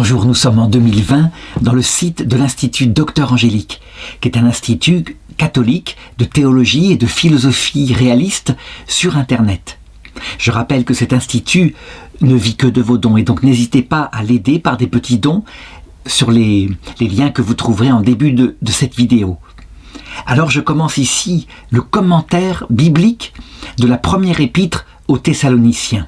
Bonjour, nous sommes en 2020 dans le site de l'Institut Docteur Angélique, qui est un institut catholique de théologie et de philosophie réaliste sur Internet. Je rappelle que cet institut ne vit que de vos dons et donc n'hésitez pas à l'aider par des petits dons sur les liens que vous trouverez en début de cette vidéo. Alors je commence ici le commentaire biblique de la première épître aux Thessaloniciens.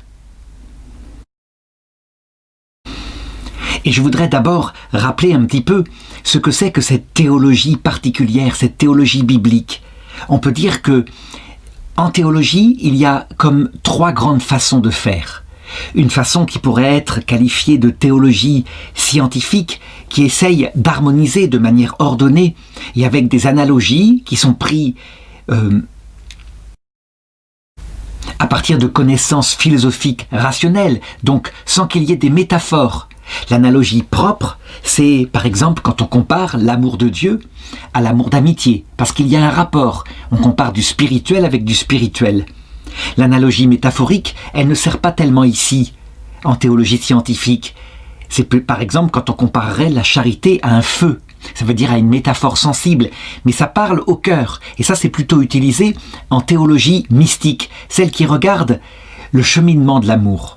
Et je voudrais d'abord rappeler un petit peu ce que c'est que cette théologie particulière, cette théologie biblique. On peut dire que en théologie, il y a comme trois grandes façons de faire. Une façon qui pourrait être qualifiée de théologie scientifique, qui essaye d'harmoniser de manière ordonnée et avec des analogies qui sont prises à partir de connaissances philosophiques rationnelles, donc sans qu'il y ait des métaphores. L'analogie propre, c'est par exemple quand on compare l'amour de Dieu à l'amour d'amitié, parce qu'il y a un rapport, on compare du spirituel avec du spirituel. L'analogie métaphorique, elle ne sert pas tellement ici, en théologie scientifique. C'est par exemple quand on comparerait la charité à un feu, ça veut dire à une métaphore sensible, mais ça parle au cœur, et ça c'est plutôt utilisé en théologie mystique, celle qui regarde le cheminement de l'amour.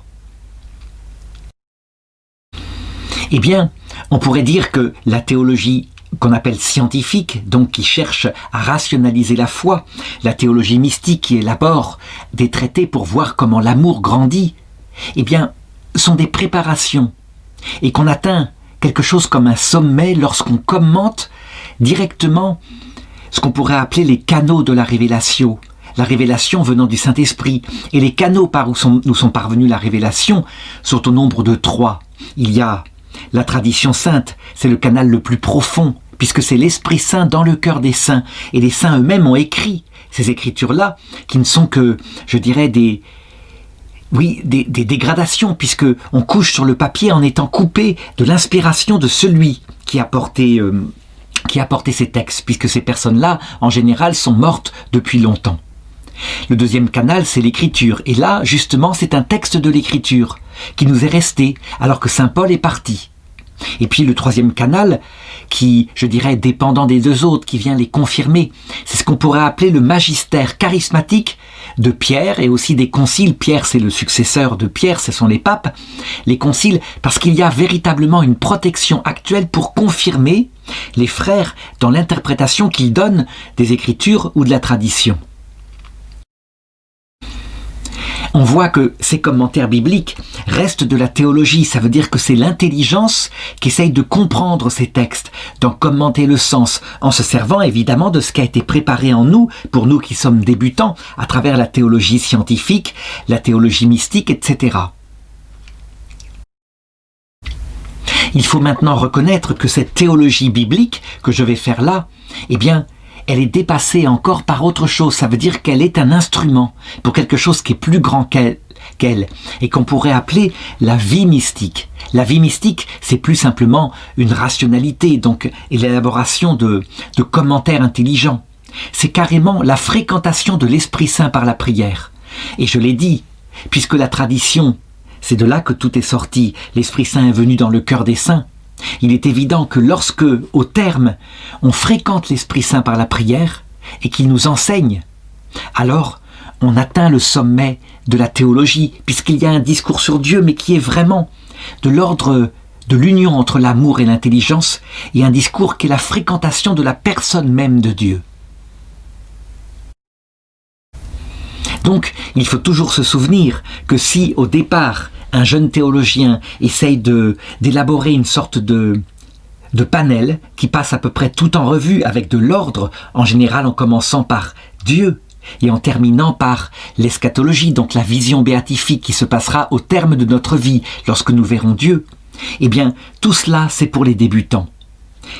Eh bien, on pourrait dire que la théologie qu'on appelle scientifique, donc qui cherche à rationaliser la foi, la théologie mystique qui élabore des traités pour voir comment l'amour grandit, eh bien, sont des préparations, et qu'on atteint quelque chose comme un sommet lorsqu'on commente directement ce qu'on pourrait appeler les canaux de la révélation venant du Saint-Esprit. Et les canaux par où nous sont parvenus la révélation sont au nombre de 3. Il y a la tradition sainte, c'est le canal le plus profond, puisque c'est l'Esprit Saint dans le cœur des saints. Et les saints eux-mêmes ont écrit ces écritures-là, qui ne sont que, je dirais, des dégradations, puisque on couche sur le papier en étant coupé de l'inspiration de celui qui a porté ces textes, puisque ces personnes-là, en général, sont mortes depuis longtemps. Le deuxième canal, c'est l'écriture. Et là, justement, c'est un texte de l'écriture qui nous est resté, alors que saint Paul est parti. Et puis le troisième canal, qui, je dirais, dépendant des deux autres, qui vient les confirmer, c'est ce qu'on pourrait appeler le magistère charismatique de Pierre et aussi des conciles. Pierre, c'est le successeur de Pierre, ce sont les papes. Les conciles, parce qu'il y a véritablement une protection actuelle pour confirmer les frères dans l'interprétation qu'ils donnent des Écritures ou de la tradition. On voit que ces commentaires bibliques restent de la théologie, ça veut dire que c'est l'intelligence qui essaye de comprendre ces textes, d'en commenter le sens, en se servant évidemment de ce qui a été préparé en nous, pour nous qui sommes débutants, à travers la théologie scientifique, la théologie mystique, etc. Il faut maintenant reconnaître que cette théologie biblique que je vais faire là, eh bien, elle est dépassée encore par autre chose. Ça veut dire qu'elle est un instrument pour quelque chose qui est plus grand qu'elle et qu'on pourrait appeler la vie mystique. La vie mystique, c'est plus simplement une rationalité, donc et l'élaboration de commentaires intelligents. C'est carrément la fréquentation de l'Esprit Saint par la prière. Et je l'ai dit, puisque la tradition, c'est de là que tout est sorti. L'Esprit Saint est venu dans le cœur des saints. Il est évident que lorsque, au terme, on fréquente l'Esprit Saint par la prière et qu'il nous enseigne, alors on atteint le sommet de la théologie, puisqu'il y a un discours sur Dieu, mais qui est vraiment de l'ordre de l'union entre l'amour et l'intelligence, et un discours qui est la fréquentation de la personne même de Dieu. Donc, il faut toujours se souvenir que si, au départ, un jeune théologien essaye d'élaborer une sorte de panel qui passe à peu près tout en revue avec de l'ordre, en général en commençant par Dieu et en terminant par l'eschatologie, donc la vision béatifique qui se passera au terme de notre vie lorsque nous verrons Dieu, eh bien tout cela c'est pour les débutants.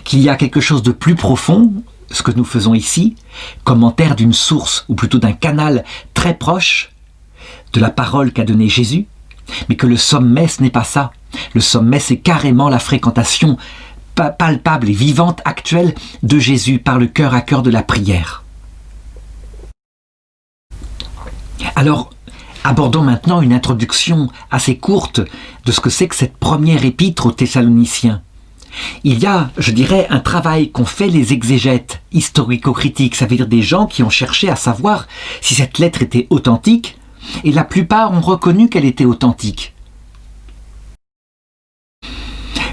Qu'il y a quelque chose de plus profond, ce que nous faisons ici, commentaire d'une source ou plutôt d'un canal très proche de la parole qu'a donnée Jésus, mais que le sommet, ce n'est pas ça. Le sommet, c'est carrément la fréquentation palpable et vivante, actuelle de Jésus par le cœur à cœur de la prière. Alors, Abordons maintenant une introduction assez courte de ce que c'est que cette première épître aux Thessaloniciens. Il y a, je dirais, un travail qu'ont fait les exégètes historico-critiques, ça veut dire des gens qui ont cherché à savoir si cette lettre était authentique, et la plupart ont reconnu qu'elle était authentique.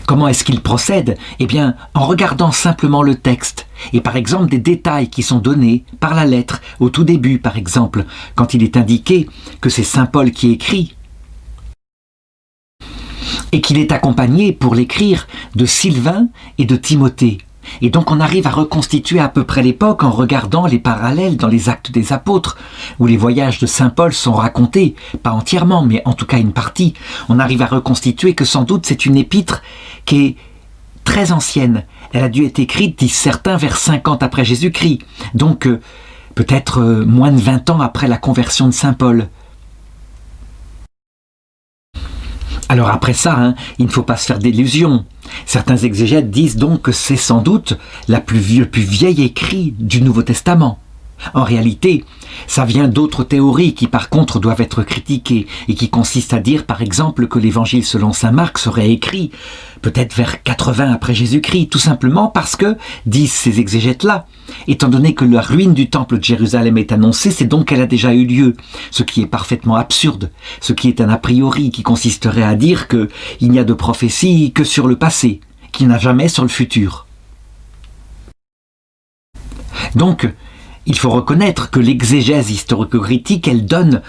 Comment est-ce qu'ils procèdent ? Eh bien, en regardant simplement le texte, et par exemple des détails qui sont donnés par la lettre, au tout début par exemple, quand il est indiqué que c'est saint Paul qui écrit, et qu'il est accompagné pour l'écrire de Sylvain et de Timothée. Et donc on arrive à reconstituer à peu près l'époque en regardant les parallèles dans les Actes des Apôtres, où les voyages de saint Paul sont racontés, pas entièrement, mais en tout cas une partie. On arrive à reconstituer que sans doute c'est une épître qui est très ancienne. Elle a dû être écrite, disent certains, vers 50 après Jésus-Christ. Donc peut-être moins de 20 ans après la conversion de saint Paul. Alors après ça, il ne faut pas se faire d'illusions. Certains exégètes disent donc que c'est sans doute le plus vieil écrit du Nouveau Testament. En réalité, ça vient d'autres théories qui par contre doivent être critiquées et qui consistent à dire par exemple que l'évangile selon saint Marc serait écrit peut-être vers 80 après Jésus-Christ, tout simplement parce que, disent ces exégètes-là, étant donné que la ruine du temple de Jérusalem est annoncée, c'est donc qu'elle a déjà eu lieu, ce qui est parfaitement absurde, ce qui est un a priori qui consisterait à dire qu'il n'y a de prophétie que sur le passé, qu'il n'y en a jamais sur le futur. Donc, il faut reconnaître que l'exégèse historico-critique, elle donne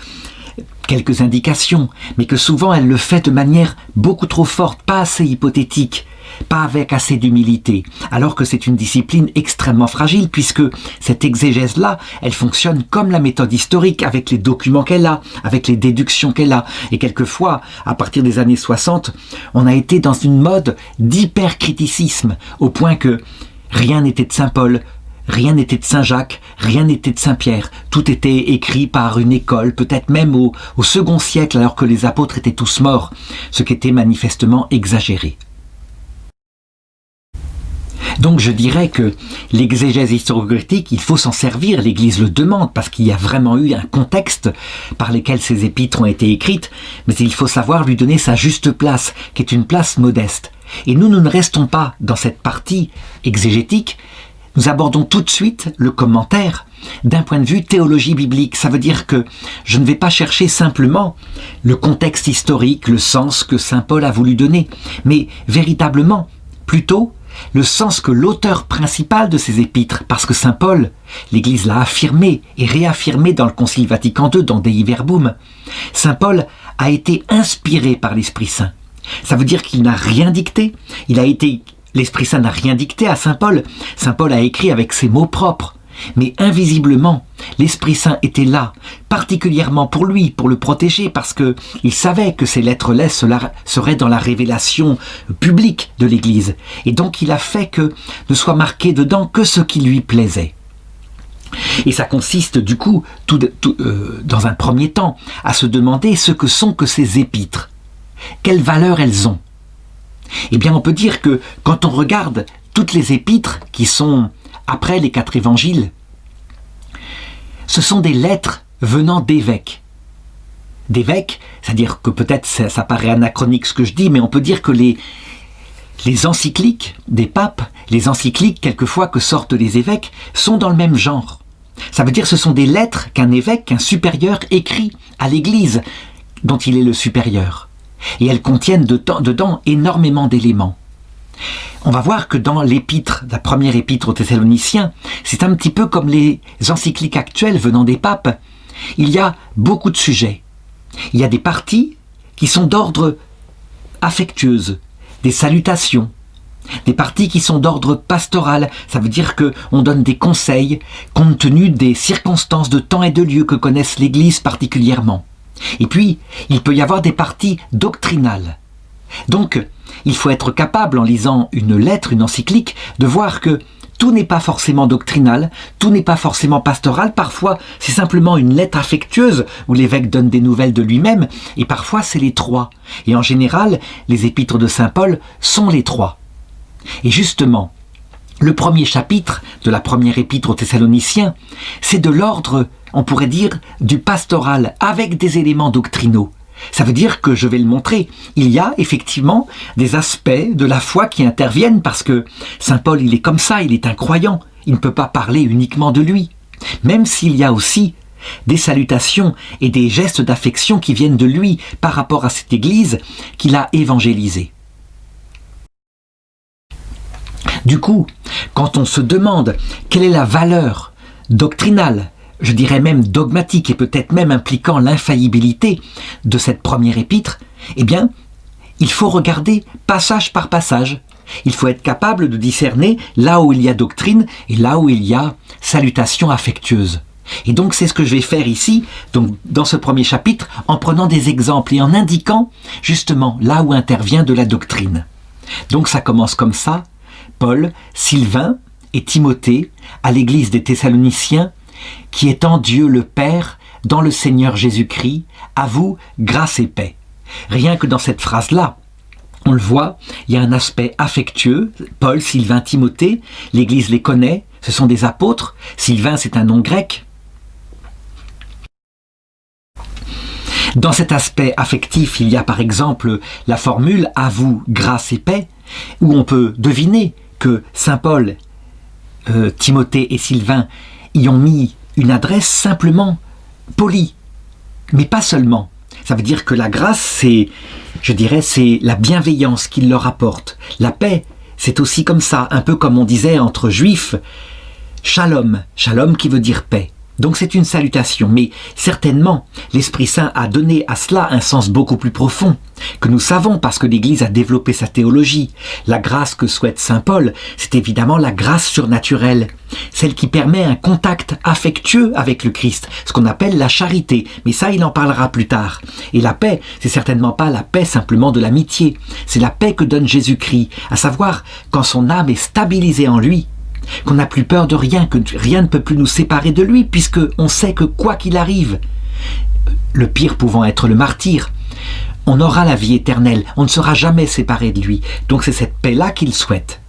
quelques indications, mais que souvent elle le fait de manière beaucoup trop forte, pas assez hypothétique, pas avec assez d'humilité, alors que c'est une discipline extrêmement fragile, puisque cette exégèse-là, elle fonctionne comme la méthode historique, avec les documents qu'elle a, avec les déductions qu'elle a, et quelquefois, à partir des années 60, on a été dans une mode d'hypercriticisme, au point que rien n'était de saint Paul, rien n'était de saint Jacques, rien n'était de saint Pierre. Tout était écrit par une école, peut-être même au second siècle, alors que les apôtres étaient tous morts, ce qui était manifestement exagéré. Donc je dirais que l'exégèse historico-critique, il faut s'en servir, l'Église le demande, parce qu'il y a vraiment eu un contexte par lequel ces épîtres ont été écrites, mais il faut savoir lui donner sa juste place, qui est une place modeste. Et nous ne restons pas dans cette partie exégétique. Nous abordons tout de suite le commentaire d'un point de vue théologie biblique. Ça veut dire que je ne vais pas chercher simplement le contexte historique, le sens que saint Paul a voulu donner, mais véritablement, plutôt, le sens que l'auteur principal de ces épîtres, parce que saint Paul, l'Église l'a affirmé et réaffirmé dans le Concile Vatican II, dans Dei Verbum, saint Paul a été inspiré par l'Esprit Saint. Ça veut dire qu'il n'a rien dicté, l'Esprit Saint n'a rien dicté à saint Paul. Saint Paul a écrit avec ses mots propres. Mais invisiblement, l'Esprit Saint était là, particulièrement pour lui, pour le protéger, parce qu'il savait que ces lettres-là seraient dans la révélation publique de l'Église. Et donc il a fait que ne soit marqué dedans que ce qui lui plaisait. Et ça consiste du coup, dans un premier temps, à se demander ce que sont que ces épîtres. Quelle valeur elles ont ? Eh bien, on peut dire que quand on regarde toutes les épîtres qui sont après les 4 évangiles, ce sont des lettres venant d'évêques. D'évêques, c'est-à-dire que peut-être ça paraît anachronique ce que je dis, mais on peut dire que les encycliques des papes, les encycliques quelquefois que sortent les évêques, sont dans le même genre. Ça veut dire que ce sont des lettres qu'un évêque, qu'un supérieur écrit à l'Église dont il est le supérieur. Et elles contiennent dedans énormément d'éléments. On va voir que dans l'épître, la première épître aux Thessaloniciens, c'est un petit peu comme les encycliques actuelles venant des papes. Il y a beaucoup de sujets. Il y a des parties qui sont d'ordre affectueuse, des salutations, des parties qui sont d'ordre pastoral. Ça veut dire qu'on donne des conseils compte tenu des circonstances de temps et de lieu que connaissent l'Église particulièrement. Et puis, il peut y avoir des parties doctrinales. Donc, il faut être capable, en lisant une lettre, une encyclique, de voir que tout n'est pas forcément doctrinal, tout n'est pas forcément pastoral. Parfois, c'est simplement une lettre affectueuse où l'évêque donne des nouvelles de lui-même, et parfois, c'est les 3. Et en général, les épîtres de saint Paul sont les 3. Et justement, Le premier chapitre de la première épître aux Thessaloniciens, c'est de l'ordre, on pourrait dire, du pastoral, avec des éléments doctrinaux. Ça veut dire que, je vais le montrer, il y a effectivement des aspects de la foi qui interviennent parce que Saint Paul, il est comme ça, il est un croyant, il ne peut pas parler uniquement de lui. Même s'il y a aussi des salutations et des gestes d'affection qui viennent de lui par rapport à cette Église qu'il a évangélisée. Du coup, quand on se demande quelle est la valeur doctrinale, je dirais même dogmatique et peut-être même impliquant l'infaillibilité de cette première épître, eh bien, il faut regarder passage par passage. Il faut être capable de discerner là où il y a doctrine et là où il y a salutation affectueuse. Et donc c'est ce que je vais faire ici, donc dans ce premier chapitre, en prenant des exemples et en indiquant justement là où intervient de la doctrine. Donc ça commence comme ça, Paul, Sylvain et Timothée à l'église des Thessaloniciens, qui est en Dieu le Père, dans le Seigneur Jésus-Christ, à vous grâce et paix. Rien que dans cette phrase-là, on le voit, il y a un aspect affectueux. Paul, Sylvain, Timothée, l'Église les connaît, ce sont des apôtres. Sylvain, c'est un nom grec. Dans cet aspect affectif, il y a par exemple la formule « à vous grâce et paix », où on peut deviner que Saint Paul, Timothée et Sylvain y ont mis une adresse simplement polie, mais pas seulement. Ça veut dire que la grâce, c'est la bienveillance qu'il leur apporte. La paix, c'est aussi comme ça, un peu comme on disait entre juifs, shalom, shalom qui veut dire paix. Donc c'est une salutation, mais certainement l'Esprit Saint a donné à cela un sens beaucoup plus profond, que nous savons parce que l'Église a développé sa théologie. La grâce que souhaite Saint Paul, c'est évidemment la grâce surnaturelle, celle qui permet un contact affectueux avec le Christ, ce qu'on appelle la charité, mais ça il en parlera plus tard. Et la paix, c'est certainement pas la paix simplement de l'amitié, c'est la paix que donne Jésus-Christ, à savoir quand son âme est stabilisée en lui, qu'on n'a plus peur de rien, que rien ne peut plus nous séparer de lui, puisque on sait que quoi qu'il arrive, le pire pouvant être le martyr, on aura la vie éternelle, on ne sera jamais séparé de lui. Donc c'est cette paix-là qu'il souhaite.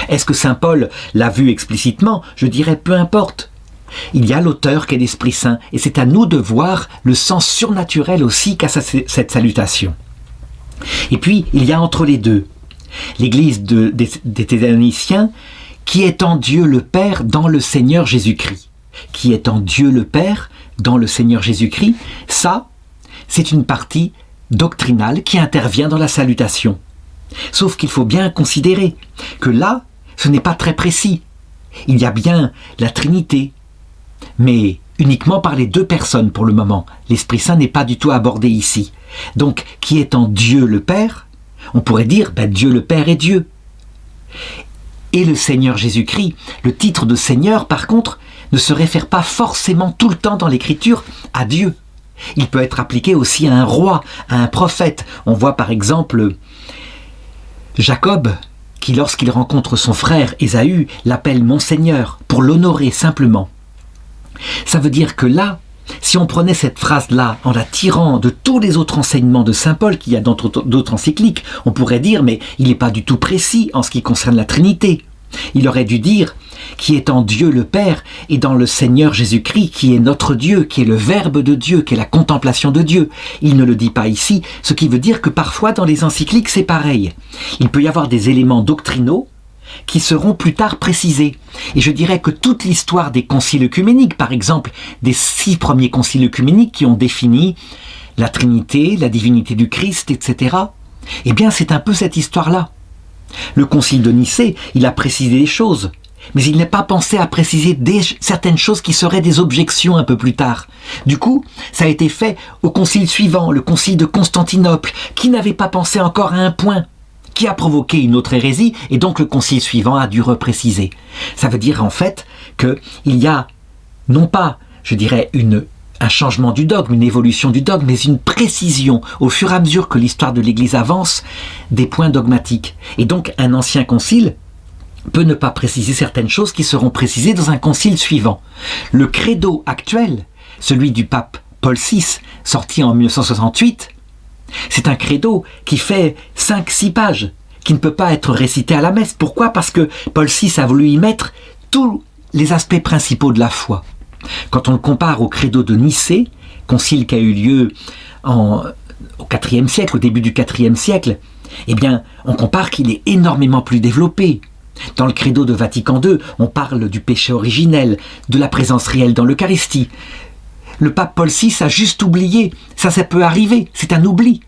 Est-ce que Saint Paul l'a vu explicitement? Je dirais peu importe. Il y a l'auteur qu'est l'Esprit Saint, et c'est à nous de voir le sens surnaturel aussi qu'a cette salutation. Et puis, il y a entre les deux, l'Église des Thessaloniciens, qui est en Dieu le Père dans le Seigneur Jésus-Christ. Qui est en Dieu le Père dans le Seigneur Jésus-Christ, ça, c'est une partie doctrinale qui intervient dans la salutation. Sauf qu'il faut bien considérer que là, ce n'est pas très précis. Il y a bien la Trinité, mais uniquement par les deux personnes pour le moment. L'Esprit Saint n'est pas du tout abordé ici. Donc, qui est en Dieu le Père, on pourrait dire, Dieu le Père est Dieu. Et le Seigneur Jésus-Christ, le titre de Seigneur, par contre, ne se réfère pas forcément tout le temps dans l'Écriture à Dieu. Il peut être appliqué aussi à un roi, à un prophète. On voit par exemple Jacob, qui lorsqu'il rencontre son frère Ésaü, l'appelle mon Seigneur, pour l'honorer simplement. Ça veut dire que là, si on prenait cette phrase-là en la tirant de tous les autres enseignements de Saint Paul qu'il y a dans d'autres encycliques, on pourrait dire, mais il n'est pas du tout précis en ce qui concerne la Trinité. Il aurait dû dire qui est en Dieu le Père et dans le Seigneur Jésus-Christ, qui est notre Dieu, qui est le Verbe de Dieu, qui est la contemplation de Dieu. Il ne le dit pas ici, ce qui veut dire que parfois dans les encycliques c'est pareil. Il peut y avoir des éléments doctrinaux qui seront plus tard précisés. Et je dirais que toute l'histoire des conciles œcuméniques, par exemple des 6 premiers conciles œcuméniques qui ont défini la Trinité, la divinité du Christ, etc., eh bien c'est un peu cette histoire-là. Le concile de Nicée, il a précisé des choses, mais il n'a pas pensé à préciser certaines choses qui seraient des objections un peu plus tard. Du coup, ça a été fait au concile suivant, le concile de Constantinople, qui n'avait pas pensé encore à un point, qui a provoqué une autre hérésie, et donc le concile suivant a dû repréciser. Ça veut dire en fait qu'il y a, non pas, je dirais, un changement du dogme, une évolution du dogme, mais une précision, au fur et à mesure que l'histoire de l'Église avance, des points dogmatiques. Et donc un ancien concile peut ne pas préciser certaines choses qui seront précisées dans un concile suivant. Le credo actuel, celui du pape Paul VI, sorti en 1968, c'est un credo qui fait 5-6 pages, qui ne peut pas être récité à la messe. Pourquoi ? Parce que Paul VI a voulu y mettre tous les aspects principaux de la foi. Quand on le compare au credo de Nicée, concile qui a eu lieu au IVe siècle, au début du IVe siècle, eh bien, on compare qu'il est énormément plus développé. Dans le credo de Vatican II, on parle du péché originel, de la présence réelle dans l'Eucharistie. Le pape Paul VI a juste oublié. Ça peut arriver, c'est un oubli.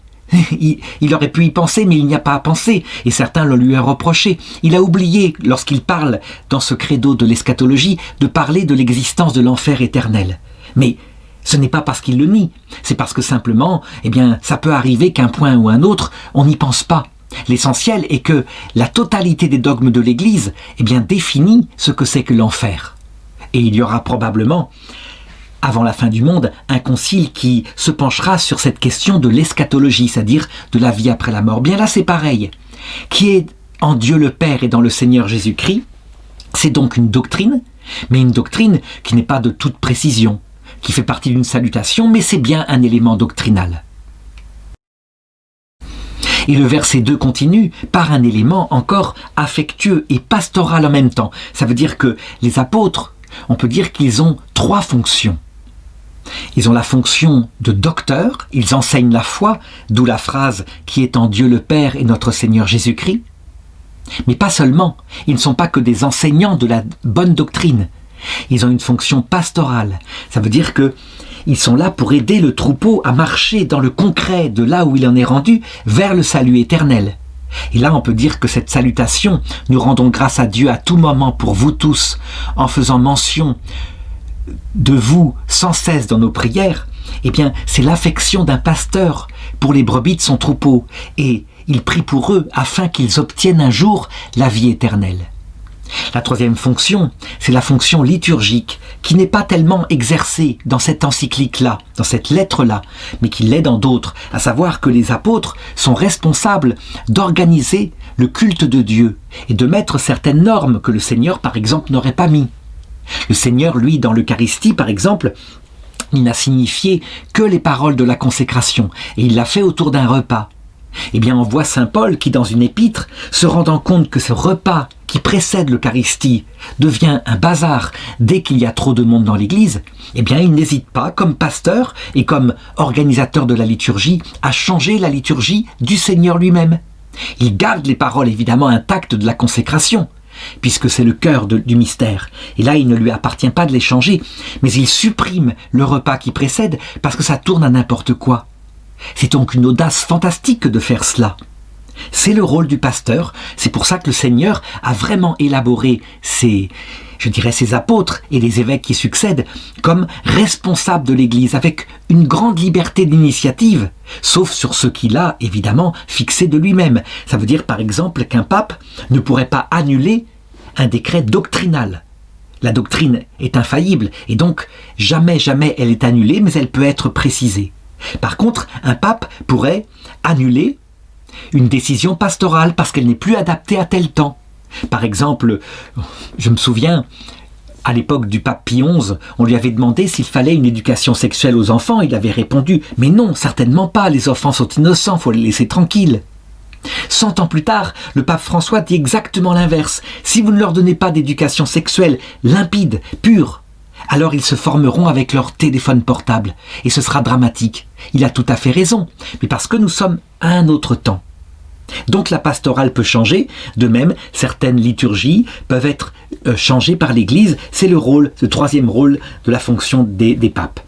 Il aurait pu y penser, mais il n'y a pas à penser, et certains le lui ont reproché. Il a oublié, lorsqu'il parle dans ce credo de l'eschatologie, de parler de l'existence de l'enfer éternel. Mais ce n'est pas parce qu'il le nie, c'est parce que simplement, eh bien, ça peut arriver qu'un point ou un autre, on n'y pense pas. L'essentiel est que la totalité des dogmes de l'Église, eh bien, définit ce que c'est que l'enfer. Et il y aura probablement, avant la fin du monde, un concile qui se penchera sur cette question de l'eschatologie, c'est-à-dire de la vie après la mort. Bien là, c'est pareil. Qui est en Dieu le Père et dans le Seigneur Jésus-Christ, c'est donc une doctrine, mais une doctrine qui n'est pas de toute précision, qui fait partie d'une salutation, mais c'est bien un élément doctrinal. Et le verset 2 continue par un élément encore affectueux et pastoral en même temps. Ça veut dire que les apôtres, on peut dire qu'ils ont 3 fonctions. Ils ont la fonction de docteur, ils enseignent la foi, d'où la phrase « qui est en Dieu le Père et notre Seigneur Jésus-Christ ». Mais pas seulement, ils ne sont pas que des enseignants de la bonne doctrine. Ils ont une fonction pastorale. Ça veut dire qu'ils sont là pour aider le troupeau à marcher dans le concret de là où il en est rendu vers le salut éternel. Et là, on peut dire que cette salutation, nous rendons grâce à Dieu à tout moment pour vous tous, en faisant mention de vous sans cesse dans nos prières, eh bien, c'est l'affection d'un pasteur pour les brebis de son troupeau. Et il prie pour eux afin qu'ils obtiennent un jour la vie éternelle. La 3e fonction, c'est la fonction liturgique, qui n'est pas tellement exercée dans cette encyclique-là, dans cette lettre-là, mais qui l'est dans d'autres, à savoir que les apôtres sont responsables d'organiser le culte de Dieu et de mettre certaines normes que le Seigneur, par exemple, n'aurait pas mis. Le Seigneur, lui, dans l'Eucharistie, par exemple, il n'a signifié que les paroles de la consécration, et il l'a fait autour d'un repas. Eh bien, on voit saint Paul qui, dans une épître, se rendant compte que ce repas qui précède l'Eucharistie devient un bazar dès qu'il y a trop de monde dans l'Église, eh bien, il n'hésite pas, comme pasteur et comme organisateur de la liturgie, à changer la liturgie du Seigneur lui-même. Il garde les paroles évidemment intactes de la consécration, puisque c'est le cœur du mystère. Et là, il ne lui appartient pas de les changer, mais il supprime le repas qui précède parce que ça tourne à n'importe quoi. C'est donc une audace fantastique de faire cela. C'est le rôle du pasteur, c'est pour ça que le Seigneur a vraiment élaboré ses apôtres et les évêques qui succèdent comme responsables de l'Église, avec une grande liberté d'initiative, sauf sur ce qu'il a évidemment fixé de lui-même. Ça veut dire par exemple qu'un pape ne pourrait pas annuler un décret doctrinal. La doctrine est infaillible et donc jamais elle est annulée, mais elle peut être précisée. Par contre, un pape pourrait annuler une décision pastorale parce qu'elle n'est plus adaptée à tel temps. Par exemple, je me souviens, à l'époque du pape Pie XI, on lui avait demandé s'il fallait une éducation sexuelle aux enfants. Il avait répondu « Mais non, certainement pas, les enfants sont innocents, il faut les laisser tranquilles ». 100 ans plus tard, le pape François dit exactement l'inverse. Si vous ne leur donnez pas d'éducation sexuelle limpide, pure, alors ils se formeront avec leur téléphone portable. Et ce sera dramatique. Il a tout à fait raison, mais parce que nous sommes à un autre temps. Donc la pastorale peut changer, de même certaines liturgies peuvent être changées par l'Église, c'est le 3e rôle de la fonction des papes.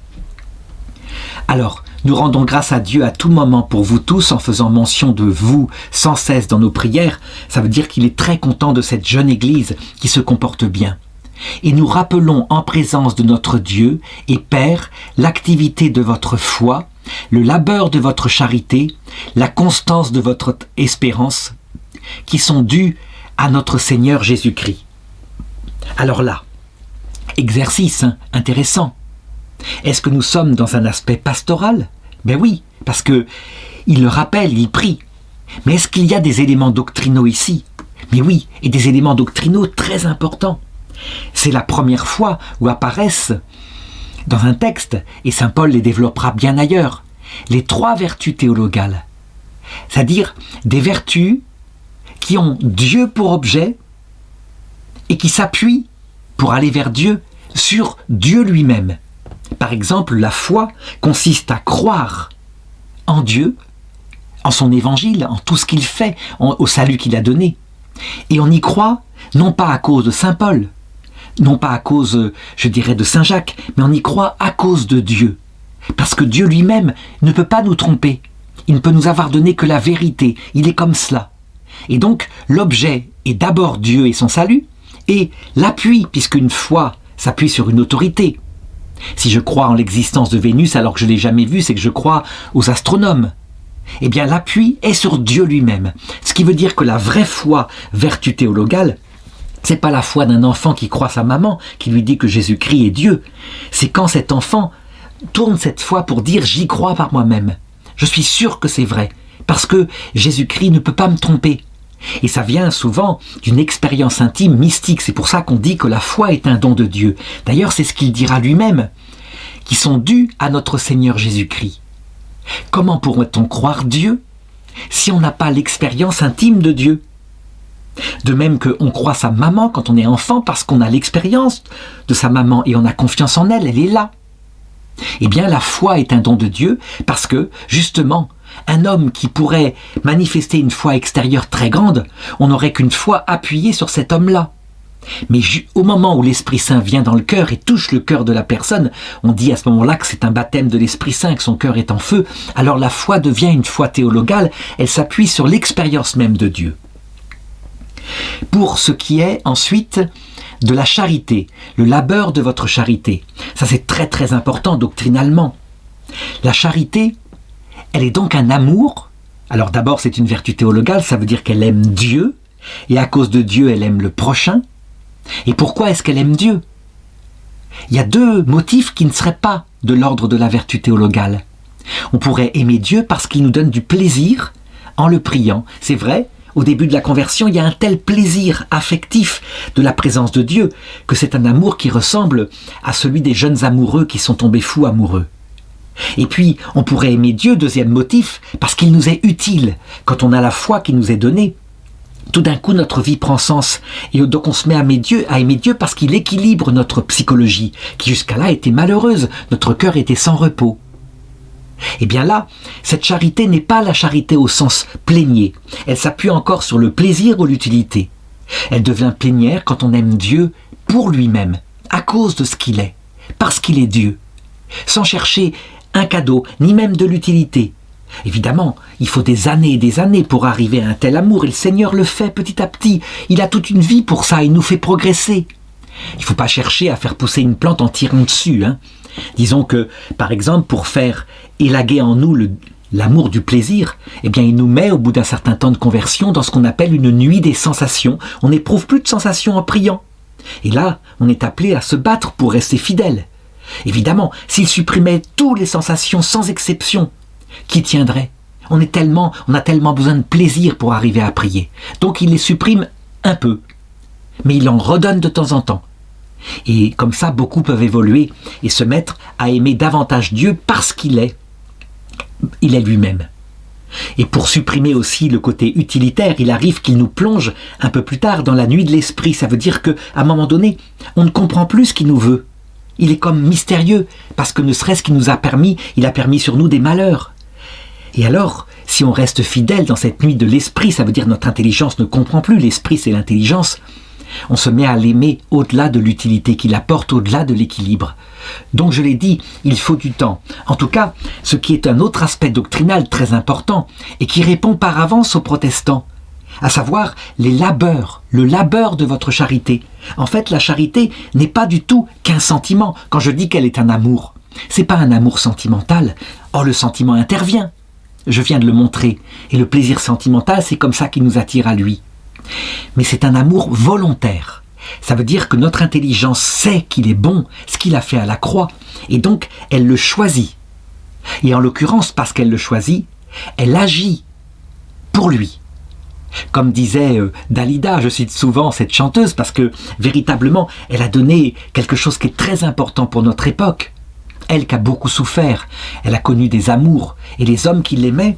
Alors, nous rendons grâce à Dieu à tout moment pour vous tous en faisant mention de vous sans cesse dans nos prières. Ça veut dire qu'il est très content de cette jeune Église qui se comporte bien. Et nous rappelons en présence de notre Dieu et Père l'activité de votre foi, le labeur de votre charité, la constance de votre espérance, qui sont dus à notre Seigneur Jésus-Christ. Alors là, exercice intéressant. Est-ce que nous sommes dans un aspect pastoral ? Ben oui, parce que il le rappelle, il prie. Mais est-ce qu'il y a des éléments doctrinaux ici ? Mais oui, et des éléments doctrinaux très importants. C'est la première fois où apparaissent dans un texte, et saint Paul les développera bien ailleurs, les 3 vertus théologales. C'est-à-dire des vertus qui ont Dieu pour objet et qui s'appuient pour aller vers Dieu sur Dieu lui-même. Par exemple, la foi consiste à croire en Dieu, en son évangile, en tout ce qu'il fait, au salut qu'il a donné. Et on y croit non pas à cause de saint Paul, non pas à cause, je dirais, de saint Jacques, mais on y croit à cause de Dieu. Parce que Dieu lui-même ne peut pas nous tromper. Il ne peut nous avoir donné que la vérité. Il est comme cela. Et donc, l'objet est d'abord Dieu et son salut, et l'appui, puisqu'une foi s'appuie sur une autorité. Si je crois en l'existence de Vénus alors que je ne l'ai jamais vue, c'est que je crois aux astronomes. Eh bien, l'appui est sur Dieu lui-même. Ce qui veut dire que la vraie foi, vertu théologale, c'est pas la foi d'un enfant qui croit sa maman, qui lui dit que Jésus-Christ est Dieu. C'est quand cet enfant tourne cette foi pour dire « j'y crois par moi-même ». Je suis sûr que c'est vrai, parce que Jésus-Christ ne peut pas me tromper. Et ça vient souvent d'une expérience intime, mystique. C'est pour ça qu'on dit que la foi est un don de Dieu. D'ailleurs, c'est ce qu'il dira lui-même, qui sont dus à notre Seigneur Jésus-Christ. Comment pourrait-on croire Dieu si on n'a pas l'expérience intime de Dieu ? De même qu'on croit sa maman quand on est enfant parce qu'on a l'expérience de sa maman et on a confiance en elle, elle est là. Eh bien, la foi est un don de Dieu parce que, justement, un homme qui pourrait manifester une foi extérieure très grande, on n'aurait qu'une foi appuyée sur cet homme-là. Mais au moment où l'Esprit Saint vient dans le cœur et touche le cœur de la personne, on dit à ce moment-là que c'est un baptême de l'Esprit Saint, que son cœur est en feu, alors la foi devient une foi théologale, elle s'appuie sur l'expérience même de Dieu. Pour ce qui est ensuite de la charité, le labeur de votre charité, ça c'est très très important doctrinalement. La charité, elle est donc un amour. Alors d'abord c'est une vertu théologale, ça veut dire qu'elle aime Dieu, et à cause de Dieu elle aime le prochain. Et pourquoi est-ce qu'elle aime Dieu ? Il y a deux motifs qui ne seraient pas de l'ordre de la vertu théologale. On pourrait aimer Dieu parce qu'il nous donne du plaisir en le priant. C'est vrai, au début de la conversion, il y a un tel plaisir affectif de la présence de Dieu que c'est un amour qui ressemble à celui des jeunes amoureux qui sont tombés fous amoureux. Et puis, on pourrait aimer Dieu, deuxième motif, parce qu'il nous est utile. Quand on a la foi qui nous est donnée, tout d'un coup, notre vie prend sens. Et donc, on se met à aimer Dieu parce qu'il équilibre notre psychologie, qui jusqu'à là était malheureuse. Notre cœur était sans repos. Et bien là, cette charité n'est pas la charité au sens plénier. Elle s'appuie encore sur le plaisir ou l'utilité. Elle devient plénière quand on aime Dieu pour lui-même, à cause de ce qu'il est, parce qu'il est Dieu, sans chercher un cadeau, ni même de l'utilité. Évidemment, il faut des années et des années pour arriver à un tel amour, et le Seigneur le fait petit à petit. Il a toute une vie pour ça, il nous fait progresser. Il ne faut pas chercher à faire pousser une plante en tirant dessus. Disons que, par exemple, pour faire élaguer en nous l'amour du plaisir, eh bien, il nous met, au bout d'un certain temps de conversion, dans ce qu'on appelle une nuit des sensations. On n'éprouve plus de sensations en priant. Et là, on est appelé à se battre pour rester fidèle. Évidemment, s'il supprimait toutes les sensations sans exception, qui tiendrait ? On a tellement besoin de plaisir pour arriver à prier. Donc il les supprime un peu, mais il en redonne de temps en temps. Et comme ça, beaucoup peuvent évoluer et se mettre à aimer davantage Dieu parce qu'il est lui-même. Et pour supprimer aussi le côté utilitaire, il arrive qu'il nous plonge un peu plus tard dans la nuit de l'esprit. Ça veut dire qu'à un moment donné, on ne comprend plus ce qu'il nous veut. Il est comme mystérieux, parce que ne serait-ce qu'il nous a permis, il a permis sur nous des malheurs. Et alors, si on reste fidèle dans cette nuit de l'esprit, ça veut dire que notre intelligence ne comprend plus, l'esprit c'est l'intelligence, on se met à l'aimer au-delà de l'utilité qu'il apporte, au-delà de l'équilibre. Donc je l'ai dit, il faut du temps. En tout cas, ce qui est un autre aspect doctrinal très important, et qui répond par avance aux protestants, à savoir les labeurs, le labeur de votre charité. En fait, la charité n'est pas du tout qu'un sentiment. Quand je dis qu'elle est un amour, c'est pas un amour sentimental. Or, le sentiment intervient. Je viens de le montrer. Et le plaisir sentimental, c'est comme ça qu'il nous attire à lui. Mais c'est un amour volontaire. Ça veut dire que notre intelligence sait qu'il est bon, ce qu'il a fait à la croix, et donc elle le choisit. Et en l'occurrence, parce qu'elle le choisit, elle agit pour lui. Comme disait Dalida, je cite souvent cette chanteuse parce que véritablement, elle a donné quelque chose qui est très important pour notre époque. Elle qui a beaucoup souffert, elle a connu des amours, et les hommes qui l'aimaient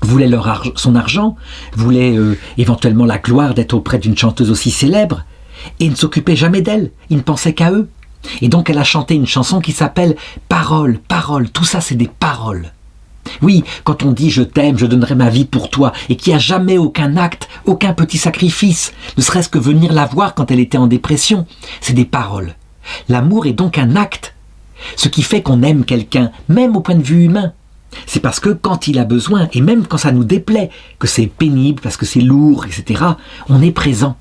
voulaient son argent, voulaient éventuellement la gloire d'être auprès d'une chanteuse aussi célèbre, et ne s'occupaient jamais d'elle, ils ne pensaient qu'à eux. Et donc elle a chanté une chanson qui s'appelle « Paroles, paroles », tout ça c'est des paroles. Oui, quand on dit « je t'aime, je donnerai ma vie pour toi » et qu'il n'y a jamais aucun acte, aucun petit sacrifice, ne serait-ce que venir la voir quand elle était en dépression, c'est des paroles. L'amour est donc un acte, ce qui fait qu'on aime quelqu'un, même au point de vue humain. C'est parce que quand il a besoin, et même quand ça nous déplaît, que c'est pénible, parce que c'est lourd, etc., on est présent.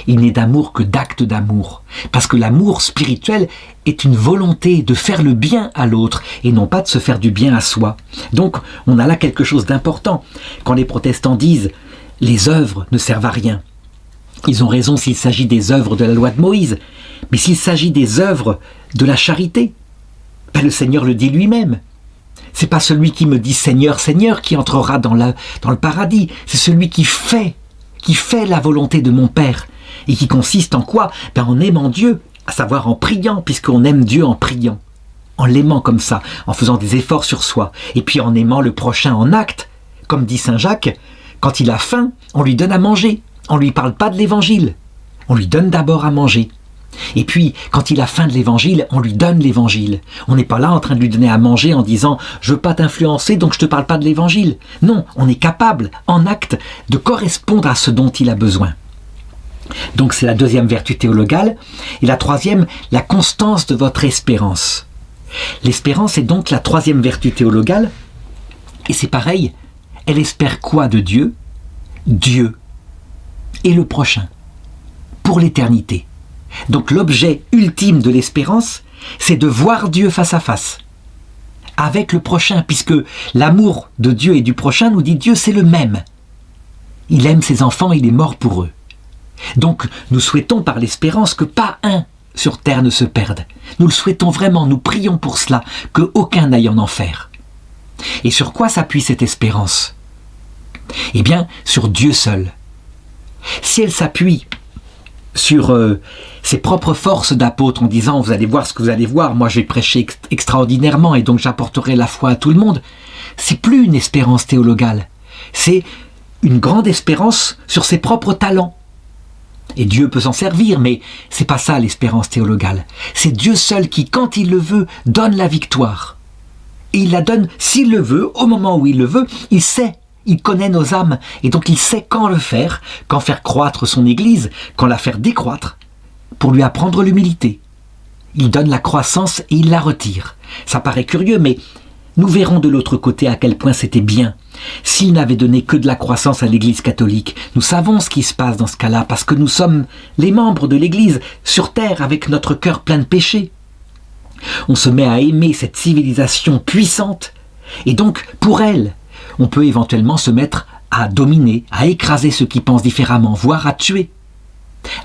Il n'est d'amour que d'acte d'amour, parce que l'amour spirituel est une volonté de faire le bien à l'autre et non pas de se faire du bien à soi. Donc on a là quelque chose d'important. Quand les protestants disent « les œuvres ne servent à rien », ils ont raison s'il s'agit des œuvres de la loi de Moïse, mais s'il s'agit des œuvres de la charité, le Seigneur le dit lui-même. C'est pas celui qui me dit « Seigneur, Seigneur » qui entrera dans le paradis, c'est celui qui fait la volonté de mon Père. Et qui consiste en quoi? En aimant Dieu, à savoir en priant, puisqu'on aime Dieu en priant, en l'aimant comme ça, en faisant des efforts sur soi, et puis en aimant le prochain en acte. Comme dit Saint Jacques, quand il a faim, on lui donne à manger, on ne lui parle pas de l'évangile, on lui donne d'abord à manger. Et puis, quand il a faim de l'évangile, on lui donne l'évangile. On n'est pas là en train de lui donner à manger en disant « je veux pas t'influencer, donc je te parle pas de l'évangile ». Non, on est capable, en acte, de correspondre à ce dont il a besoin. Donc c'est la deuxième vertu théologale. Et la troisième, la constance de votre espérance. L'espérance est donc la troisième vertu théologale. Et c'est pareil, elle espère quoi de Dieu? Dieu et le prochain, pour l'éternité. Donc l'objet ultime de l'espérance, c'est de voir Dieu face à face, avec le prochain, puisque l'amour de Dieu et du prochain, nous dit Dieu, c'est le même. Il aime ses enfants, il est mort pour eux. Donc nous souhaitons par l'espérance que pas un sur terre ne se perde. Nous le souhaitons vraiment, nous prions pour cela, qu'aucun n'aille en enfer. Et sur quoi s'appuie cette espérance? Eh bien, sur Dieu seul. Si elle s'appuie sur ses propres forces d'apôtre en disant « vous allez voir ce que vous allez voir, moi je vais prêcher extraordinairement et donc j'apporterai la foi à tout le monde », c'est plus une espérance théologale, c'est une grande espérance sur ses propres talents. Et Dieu peut s'en servir, mais c'est pas ça l'espérance théologale. C'est Dieu seul qui, quand il le veut, donne la victoire. Et il la donne, s'il le veut, au moment où il le veut, il sait, il connaît nos âmes, et donc il sait quand le faire, quand faire croître son Église, quand la faire décroître, pour lui apprendre l'humilité. Il donne la croissance et il la retire. Ça paraît curieux, mais nous verrons de l'autre côté à quel point c'était bien. S'il n'avait donné que de la croissance à l'Église catholique, nous savons ce qui se passe dans ce cas-là, parce que nous sommes les membres de l'Église sur terre avec notre cœur plein de péchés. On se met à aimer cette civilisation puissante, et donc, pour elle, on peut éventuellement se mettre à dominer, à écraser ceux qui pensent différemment, voire à tuer.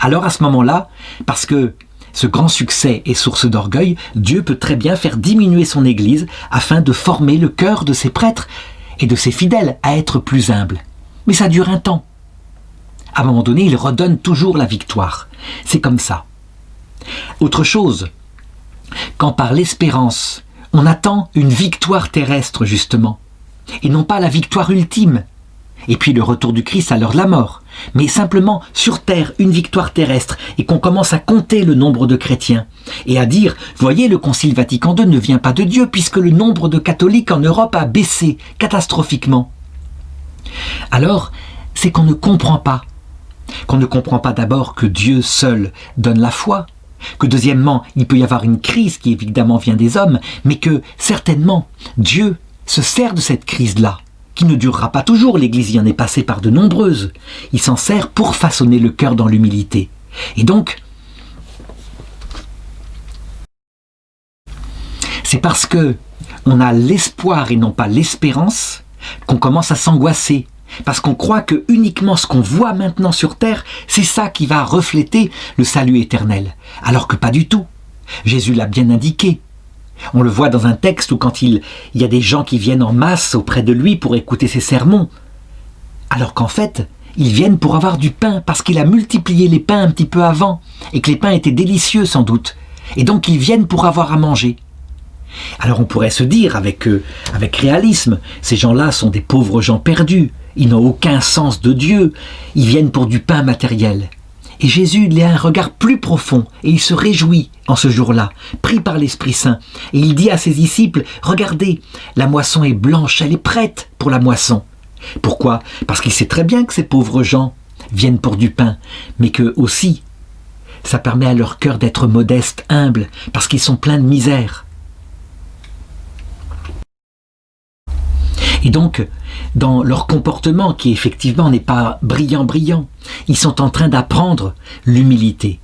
Alors à ce moment-là, parce que ce grand succès est source d'orgueil, Dieu peut très bien faire diminuer son Église afin de former le cœur de ses prêtres et de ses fidèles à être plus humbles. Mais ça dure un temps. À un moment donné, il redonne toujours la victoire. C'est comme ça. Autre chose, quand par l'espérance, on attend une victoire terrestre justement, et non pas la victoire ultime, et puis le retour du Christ à l'heure de la mort, mais simplement sur terre une victoire terrestre, et qu'on commence à compter le nombre de chrétiens, et à dire, voyez, le Concile Vatican II ne vient pas de Dieu, puisque le nombre de catholiques en Europe a baissé catastrophiquement. Alors, c'est qu'on ne comprend pas. Qu'on ne comprend pas d'abord que Dieu seul donne la foi, que deuxièmement, il peut y avoir une crise qui évidemment vient des hommes, mais que certainement, Dieu se sert de cette crise-là, qui ne durera pas toujours, l'Église y en est passée par de nombreuses. Il s'en sert pour façonner le cœur dans l'humilité. Et donc, c'est parce que on a l'espoir et non pas l'espérance qu'on commence à s'angoisser. Parce qu'on croit que uniquement ce qu'on voit maintenant sur terre, c'est ça qui va refléter le salut éternel. Alors que pas du tout. Jésus l'a bien indiqué. On le voit dans un texte où quand il y a des gens qui viennent en masse auprès de lui pour écouter ses sermons, alors qu'en fait, ils viennent pour avoir du pain, parce qu'il a multiplié les pains un petit peu avant, et que les pains étaient délicieux sans doute, et donc ils viennent pour avoir à manger. Alors on pourrait se dire avec réalisme, ces gens-là sont des pauvres gens perdus, ils n'ont aucun sens de Dieu, ils viennent pour du pain matériel. Et Jésus, il a un regard plus profond et il se réjouit en ce jour-là, pris par l'Esprit Saint. Et il dit à ses disciples, regardez, la moisson est blanche, elle est prête pour la moisson. Pourquoi ? Parce qu'il sait très bien que ces pauvres gens viennent pour du pain, mais que aussi, ça permet à leur cœur d'être modestes, humbles, parce qu'ils sont pleins de misère. Et donc, dans leur comportement, qui effectivement n'est pas brillant, ils sont en train d'apprendre l'humilité.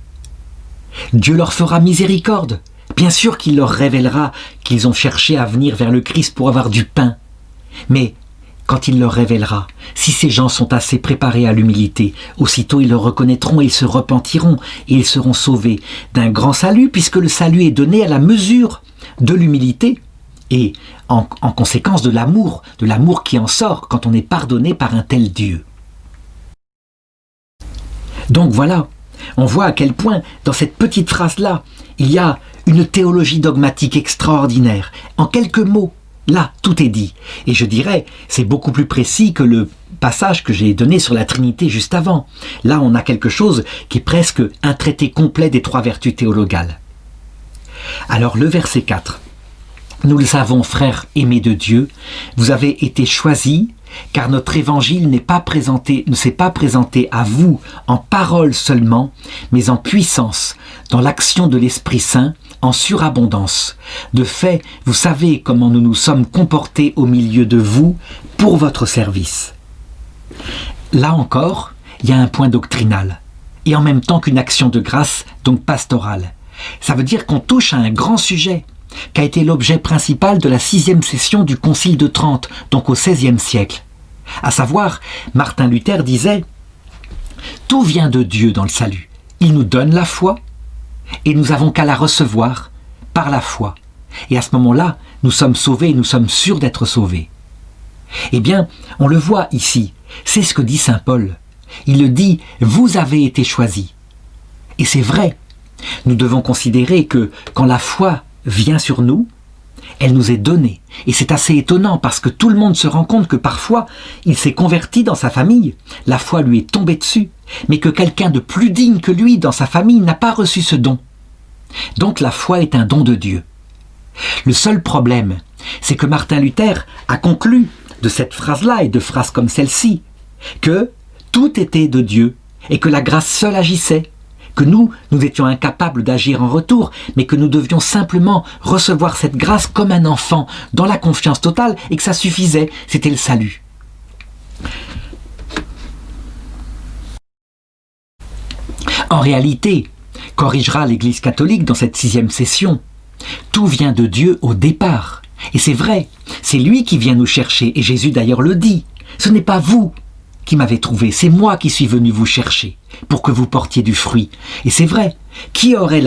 Dieu leur fera miséricorde. Bien sûr qu'il leur révélera qu'ils ont cherché à venir vers le Christ pour avoir du pain. Mais quand il leur révélera, si ces gens sont assez préparés à l'humilité, aussitôt ils le reconnaîtront et ils se repentiront et ils seront sauvés d'un grand salut, puisque le salut est donné à la mesure de l'humilité et en conséquence de l'amour qui en sort quand on est pardonné par un tel Dieu. Donc voilà, on voit à quel point dans cette petite phrase-là, il y a une théologie dogmatique extraordinaire. En quelques mots, là, tout est dit. Et je dirais, c'est beaucoup plus précis que le passage que j'ai donné sur la Trinité juste avant. Là, on a quelque chose qui est presque un traité complet des 3 vertus théologales. Alors, le verset 4. Nous le savons, frères aimés de Dieu, vous avez été choisis, car notre évangile ne s'est pas présenté à vous en parole seulement, mais en puissance, dans l'action de l'Esprit Saint, en surabondance. De fait, vous savez comment nous nous sommes comportés au milieu de vous pour votre service. Là encore, il y a un point doctrinal, et en même temps qu'une action de grâce, donc pastorale. Ça veut dire qu'on touche à un grand sujet, qui a été l'objet principal de la 6e session du Concile de Trente, donc au XVIe siècle. À savoir, Martin Luther disait « Tout vient de Dieu dans le salut. Il nous donne la foi, et nous avons qu'à la recevoir par la foi. Et à ce moment-là, nous sommes sauvés et nous sommes sûrs d'être sauvés. » Eh bien, on le voit ici, c'est ce que dit saint Paul. Il le dit « Vous avez été choisis ». Et c'est vrai, nous devons considérer que quand la foi vient sur nous, elle nous est donnée. Et c'est assez étonnant parce que tout le monde se rend compte que parfois, il s'est converti dans sa famille, la foi lui est tombée dessus, mais que quelqu'un de plus digne que lui dans sa famille n'a pas reçu ce don. Donc la foi est un don de Dieu. Le seul problème, c'est que Martin Luther a conclu de cette phrase-là et de phrases comme celle-ci, que tout était de Dieu et que la grâce seule agissait, que nous étions incapables d'agir en retour, mais que nous devions simplement recevoir cette grâce comme un enfant, dans la confiance totale, et que ça suffisait, c'était le salut. En réalité, corrigera l'Église catholique dans cette 6e session, tout vient de Dieu au départ. Et c'est vrai, c'est lui qui vient nous chercher, et Jésus d'ailleurs le dit, ce n'est pas vous qui m'avez trouvé, c'est moi qui suis venu vous chercher pour que vous portiez du fruit. Et c'est vrai, qui aurait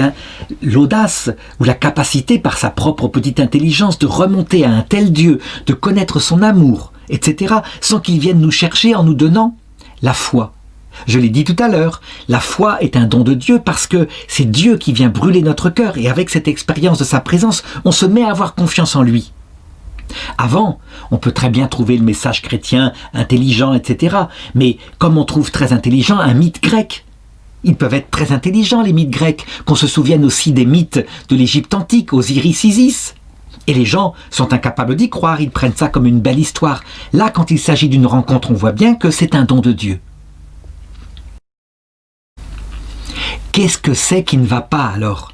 l'audace ou la capacité par sa propre petite intelligence de remonter à un tel Dieu, de connaître son amour, etc., sans qu'il vienne nous chercher en nous donnant la foi. Je l'ai dit tout à l'heure, la foi est un don de Dieu parce que c'est Dieu qui vient brûler notre cœur et avec cette expérience de sa présence, on se met à avoir confiance en lui. Avant, on peut très bien trouver le message chrétien intelligent, etc. Mais comme on trouve très intelligent un mythe grec, ils peuvent être très intelligents les mythes grecs, qu'on se souvienne aussi des mythes de l'Égypte antique, Osiris, Isis. Et les gens sont incapables d'y croire, ils prennent ça comme une belle histoire. Là, quand il s'agit d'une rencontre, on voit bien que c'est un don de Dieu. Qu'est-ce que c'est qui ne va pas alors ?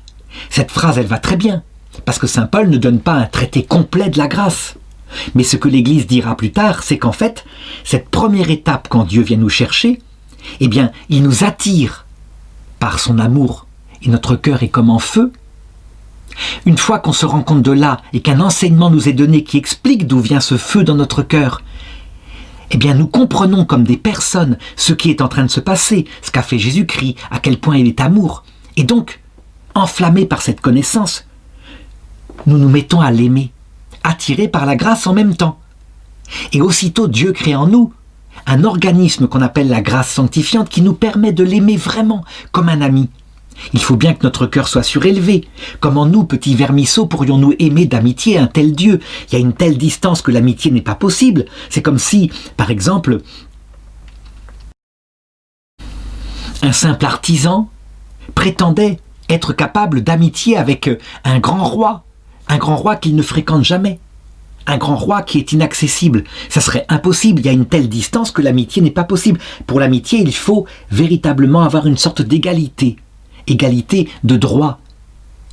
Cette phrase, elle va très bien. Parce que saint Paul ne donne pas un traité complet de la grâce. Mais ce que l'Église dira plus tard, c'est qu'en fait, cette première étape quand Dieu vient nous chercher, eh bien, il nous attire par son amour et notre cœur est comme en feu. Une fois qu'on se rend compte de là et qu'un enseignement nous est donné qui explique d'où vient ce feu dans notre cœur, eh bien, nous comprenons comme des personnes ce qui est en train de se passer, ce qu'a fait Jésus-Christ, à quel point il est amour. Et donc, enflammés par cette connaissance, nous nous mettons à l'aimer, attirés par la grâce en même temps. Et aussitôt Dieu crée en nous un organisme qu'on appelle la grâce sanctifiante qui nous permet de l'aimer vraiment comme un ami. Il faut bien que notre cœur soit surélevé. Comment nous, petits vermisseaux, pourrions-nous aimer d'amitié un tel Dieu? Il y a une telle distance que l'amitié n'est pas possible. C'est comme si, par exemple, un simple artisan prétendait être capable d'amitié avec un grand roi qu'il ne fréquente jamais, un grand roi qui est inaccessible. Ça serait impossible, il y a une telle distance que l'amitié n'est pas possible. Pour l'amitié, il faut véritablement avoir une sorte d'égalité, égalité de droit,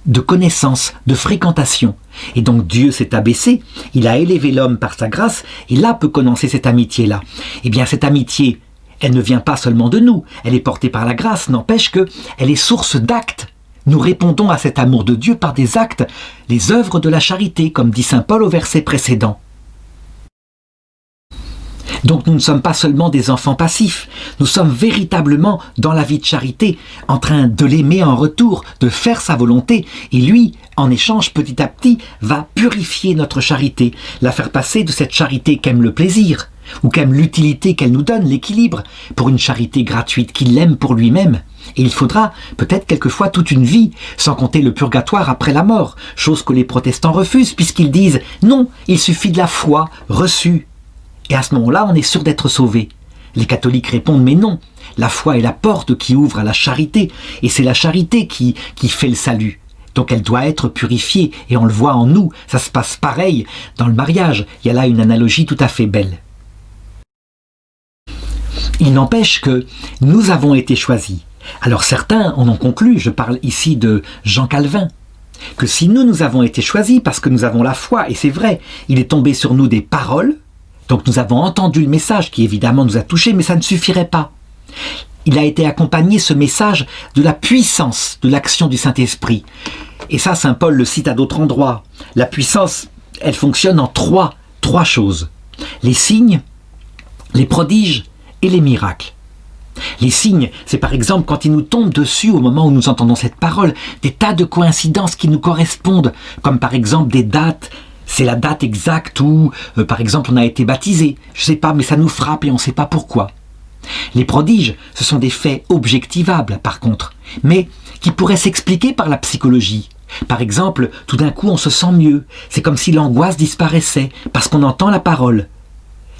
de connaissance, de fréquentation. Et donc Dieu s'est abaissé, il a élevé l'homme par sa grâce, et là peut commencer cette amitié-là. Eh bien cette amitié, elle ne vient pas seulement de nous, elle est portée par la grâce, n'empêche qu'elle est source d'actes. Nous répondons à cet amour de Dieu par des actes, les œuvres de la charité, comme dit saint Paul au verset précédent. Donc nous ne sommes pas seulement des enfants passifs, nous sommes véritablement dans la vie de charité, en train de l'aimer en retour, de faire sa volonté, et lui, en échange, petit à petit, va purifier notre charité, la faire passer de cette charité qu'aime le plaisir, ou qu'aime l'utilité qu'elle nous donne, l'équilibre, pour une charité gratuite qu'il aime pour lui-même. Et il faudra peut-être quelquefois toute une vie, sans compter le purgatoire après la mort, chose que les protestants refusent puisqu'ils disent « Non, il suffit de la foi reçue ». Et à ce moment-là, on est sûr d'être sauvé. Les catholiques répondent « Mais non, la foi est la porte qui ouvre à la charité, et c'est la charité qui fait le salut. Donc elle doit être purifiée, et on le voit en nous, ça se passe pareil dans le mariage. Il y a là une analogie tout à fait belle. Il n'empêche que nous avons été choisis. Alors certains en ont conclu, je parle ici de Jean Calvin, que si nous avons été choisis parce que nous avons la foi, et c'est vrai, il est tombé sur nous des paroles, donc nous avons entendu le message qui évidemment nous a touchés, mais ça ne suffirait pas. Il a été accompagné, ce message, de la puissance de l'action du Saint-Esprit. Et ça, saint Paul le cite à d'autres endroits. La puissance, elle fonctionne en trois choses. Les signes, les prodiges et les miracles. Les signes, c'est par exemple quand ils nous tombent dessus au moment où nous entendons cette parole, des tas de coïncidences qui nous correspondent, comme par exemple des dates, c'est la date exacte où, par exemple, on a été baptisé. Je ne sais pas, mais ça nous frappe et on ne sait pas pourquoi. Les prodiges, ce sont des faits objectivables, par contre, mais qui pourraient s'expliquer par la psychologie. Par exemple, tout d'un coup, on se sent mieux. C'est comme si l'angoisse disparaissait, parce qu'on entend la parole.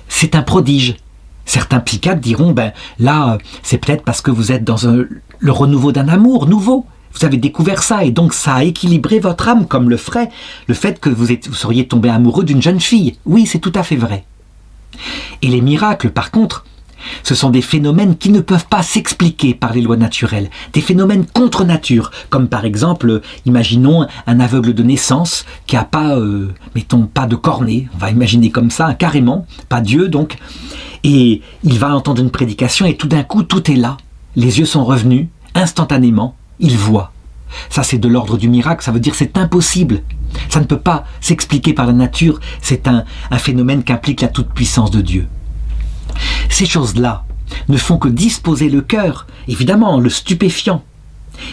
C'est un prodige. Certains psychiatres diront, là, c'est peut-être parce que vous êtes dans le renouveau d'un amour nouveau. Vous avez découvert ça et donc ça a équilibré votre âme comme le ferait le fait que vous seriez tombé amoureux d'une jeune fille. Oui, c'est tout à fait vrai. Et les miracles, par contre, ce sont des phénomènes qui ne peuvent pas s'expliquer par les lois naturelles, des phénomènes contre nature, comme par exemple, imaginons un aveugle de naissance qui n'a pas, mettons, pas de cornée, on va imaginer comme ça, carrément, pas Dieu donc, et il va entendre une prédication et tout d'un coup, tout est là, les yeux sont revenus, instantanément, il voit. Ça c'est de l'ordre du miracle, ça veut dire c'est impossible, ça ne peut pas s'expliquer par la nature, c'est un phénomène qui implique la toute-puissance de Dieu. Ces choses-là ne font que disposer le cœur, évidemment, le stupéfiant.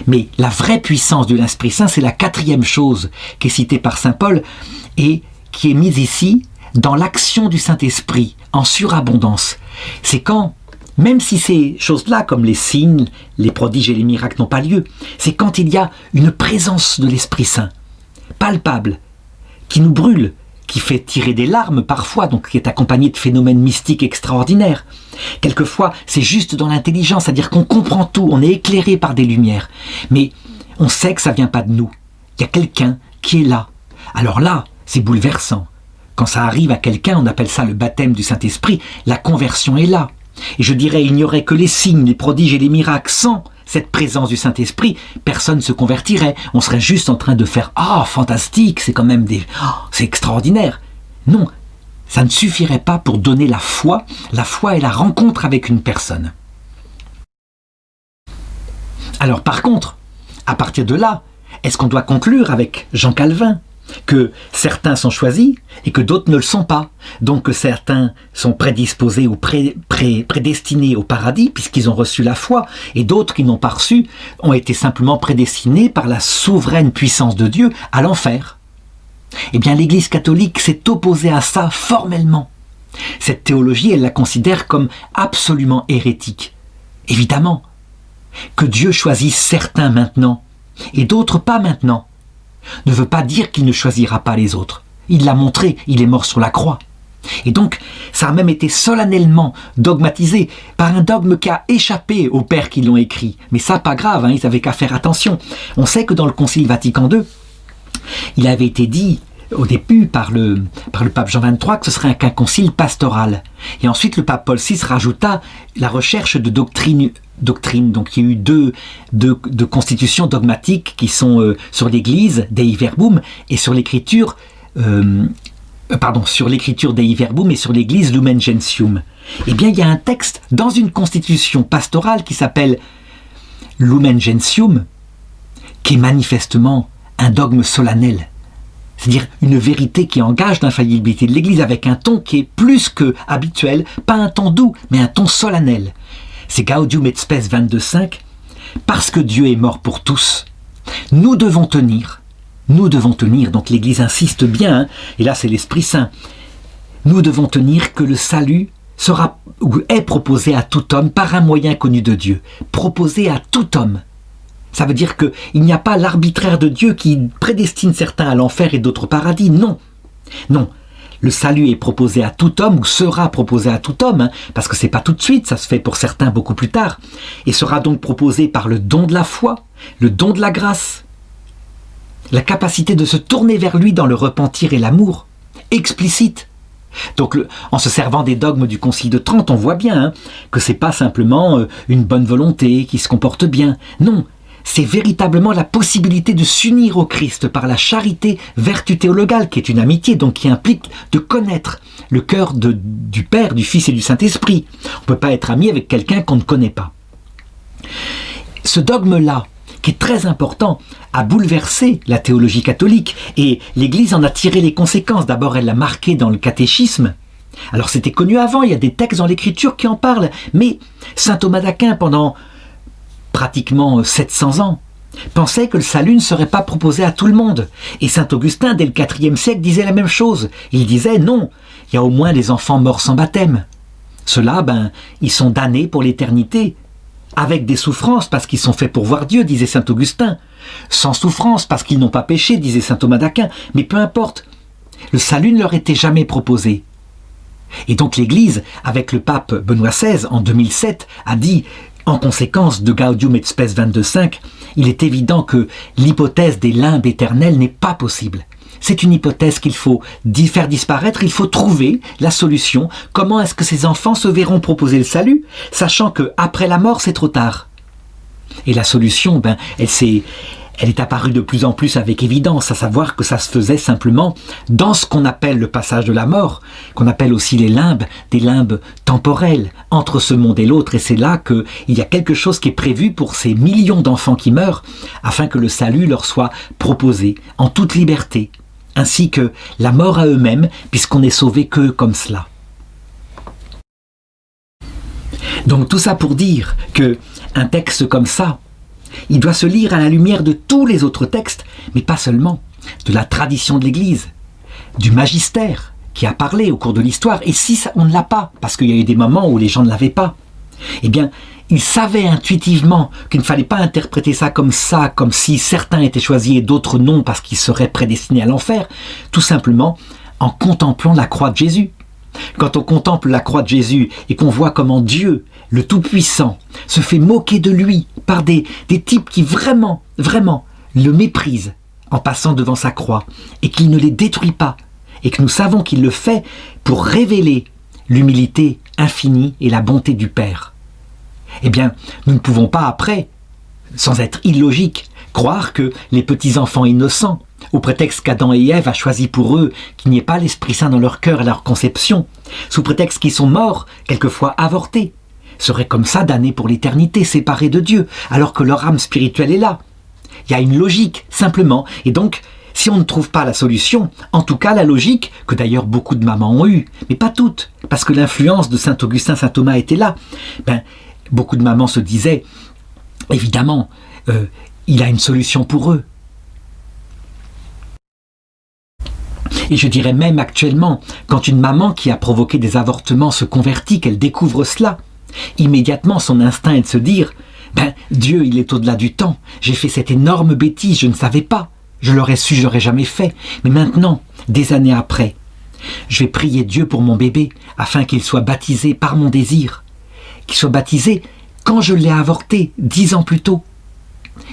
Mais la vraie puissance de l'Esprit Saint, c'est la quatrième chose qui est citée par saint Paul et qui est mise ici dans l'action du Saint-Esprit en surabondance. C'est quand, même si ces choses-là, comme les signes, les prodiges et les miracles n'ont pas lieu, c'est quand il y a une présence de l'Esprit Saint, palpable, qui nous brûle, qui fait tirer des larmes parfois, donc qui est accompagné de phénomènes mystiques extraordinaires. Quelquefois, c'est juste dans l'intelligence, c'est-à-dire qu'on comprend tout, on est éclairé par des lumières. Mais on sait que ça vient pas de nous. Il y a quelqu'un qui est là. Alors là, c'est bouleversant. Quand ça arrive à quelqu'un, on appelle ça le baptême du Saint-Esprit, la conversion est là. Et je dirais, il n'y aurait que les signes, les prodiges et les miracles sans cette présence du Saint-Esprit, personne ne se convertirait. On serait juste en train de faire « Ah, fantastique, c'est quand même c'est extraordinaire !» Non, ça ne suffirait pas pour donner la foi. La foi est la rencontre avec une personne. Alors par contre, à partir de là, est-ce qu'on doit conclure avec Jean Calvin que certains sont choisis et que d'autres ne le sont pas, donc que certains sont prédisposés ou prédestinés au paradis puisqu'ils ont reçu la foi, et d'autres qui n'ont pas reçu ont été simplement prédestinés par la souveraine puissance de Dieu à l'enfer. Eh bien l'Église catholique s'est opposée à ça formellement. Cette théologie, elle la considère comme absolument hérétique. Évidemment, Que Dieu choisisse certains maintenant et d'autres pas maintenant ne veut pas dire qu'il ne choisira pas les autres. Il l'a montré, il est mort sur la croix. Et donc, ça a même été solennellement dogmatisé par un dogme qui a échappé aux pères qui l'ont écrit. Mais ça, pas grave, ils n'avaient qu'à faire attention. On sait que dans le Concile Vatican II, il avait été dit au début par le pape Jean XXIII que ce serait qu'un concile pastoral. Et ensuite, le pape Paul VI rajouta la recherche de doctrine. Donc il y a eu deux constitutions dogmatiques qui sont sur l'Église, Dei Verbum, et sur l'écriture sur l'écriture Dei Verbum et sur l'Église Lumen Gentium. Eh bien, il y a un texte dans une constitution pastorale qui s'appelle Lumen Gentium, qui est manifestement un dogme solennel. C'est-à-dire une vérité qui engage l'infaillibilité de l'Église avec un ton qui est plus que habituel, pas un ton doux, mais un ton solennel. C'est Gaudium et Spes 22.5. Parce que Dieu est mort pour tous, nous devons tenir, donc l'Église insiste bien, et là c'est l'Esprit Saint, nous devons tenir que le salut sera ou est proposé à tout homme par un moyen connu de Dieu. Proposé à tout homme. Ça veut dire qu'il n'y a pas l'arbitraire de Dieu qui prédestine certains à l'enfer et d'autres au paradis. Non. Non. Le salut est proposé à tout homme, ou sera proposé à tout homme, parce que c'est pas tout de suite, ça se fait pour certains beaucoup plus tard, et sera donc proposé par le don de la foi, le don de la grâce, la capacité de se tourner vers lui dans le repentir et l'amour, explicite. Donc en se servant des dogmes du Concile de Trente, on voit bien que c'est pas simplement une bonne volonté qui se comporte bien, non. C'est véritablement la possibilité de s'unir au Christ par la charité, vertu théologale, qui est une amitié, donc qui implique de connaître le cœur du Père, du Fils et du Saint-Esprit. On ne peut pas être ami avec quelqu'un qu'on ne connaît pas. Ce dogme-là, qui est très important, a bouleversé la théologie catholique, et l'Église en a tiré les conséquences. D'abord, elle l'a marqué dans le catéchisme. Alors c'était connu avant, il y a des textes dans l'Écriture qui en parlent, mais saint Thomas d'Aquin, pendant pratiquement 700 ans, pensait que le salut ne serait pas proposé à tout le monde. Et saint Augustin, dès le IVe siècle, disait la même chose. Il disait, non, il y a au moins les enfants morts sans baptême. Ceux-là, ils sont damnés pour l'éternité, avec des souffrances parce qu'ils sont faits pour voir Dieu, disait saint Augustin. Sans souffrance parce qu'ils n'ont pas péché, disait saint Thomas d'Aquin. Mais peu importe, le salut ne leur était jamais proposé. Et donc l'Église, avec le pape Benoît XVI, en 2007, a dit... En conséquence de Gaudium et Spes 22.5, il est évident que l'hypothèse des limbes éternels n'est pas possible. C'est une hypothèse qu'il faut faire disparaître, il faut trouver la solution. Comment est-ce que ces enfants se verront proposer le salut, sachant qu'après la mort, c'est trop tard. Et la solution, elle est apparue de plus en plus avec évidence, à savoir que ça se faisait simplement dans ce qu'on appelle le passage de la mort, qu'on appelle aussi les limbes, des limbes temporelles, entre ce monde et l'autre, et c'est là qu'il y a quelque chose qui est prévu pour ces millions d'enfants qui meurent, afin que le salut leur soit proposé en toute liberté, ainsi que la mort à eux-mêmes, puisqu'on n'est sauvé que comme cela. Donc tout ça pour dire qu'un texte comme ça, il doit se lire à la lumière de tous les autres textes, mais pas seulement, de la tradition de l'Église, du magistère qui a parlé au cours de l'histoire. Et si on ne l'a pas, parce qu'il y a eu des moments où les gens ne l'avaient pas, eh bien, ils savaient intuitivement qu'il ne fallait pas interpréter ça, comme si certains étaient choisis et d'autres non, parce qu'ils seraient prédestinés à l'enfer, tout simplement en contemplant la croix de Jésus. Quand on contemple la croix de Jésus et qu'on voit comment Dieu, le Tout-Puissant, se fait moquer de lui par des types qui vraiment, vraiment le méprisent en passant devant sa croix et qu'il ne les détruit pas et que nous savons qu'il le fait pour révéler l'humilité infinie et la bonté du Père. Eh bien, nous ne pouvons pas après, sans être illogique, croire que les petits-enfants innocents, au prétexte qu'Adam et Ève a choisi pour eux qu'il n'y ait pas l'Esprit Saint dans leur cœur et leur conception, sous prétexte qu'ils sont morts, quelquefois avortés, seraient comme ça damnés pour l'éternité, séparés de Dieu, alors que leur âme spirituelle est là. Il y a une logique, simplement, et donc, si on ne trouve pas la solution, en tout cas la logique, que d'ailleurs beaucoup de mamans ont eue, mais pas toutes, parce que l'influence de saint Augustin, saint Thomas était là, beaucoup de mamans se disaient, évidemment, il a une solution pour eux. Et je dirais même actuellement, quand une maman qui a provoqué des avortements se convertit, qu'elle découvre cela, immédiatement son instinct est de se dire, Ben, Dieu, il est au-delà du temps. J'ai fait cette énorme bêtise, je ne savais pas. Je l'aurais su, je l'aurais jamais fait. Mais maintenant, des années après, je vais prier Dieu pour mon bébé, afin qu'il soit baptisé par mon désir. Qu'il soit baptisé quand je l'ai avorté, 10 ans plus tôt.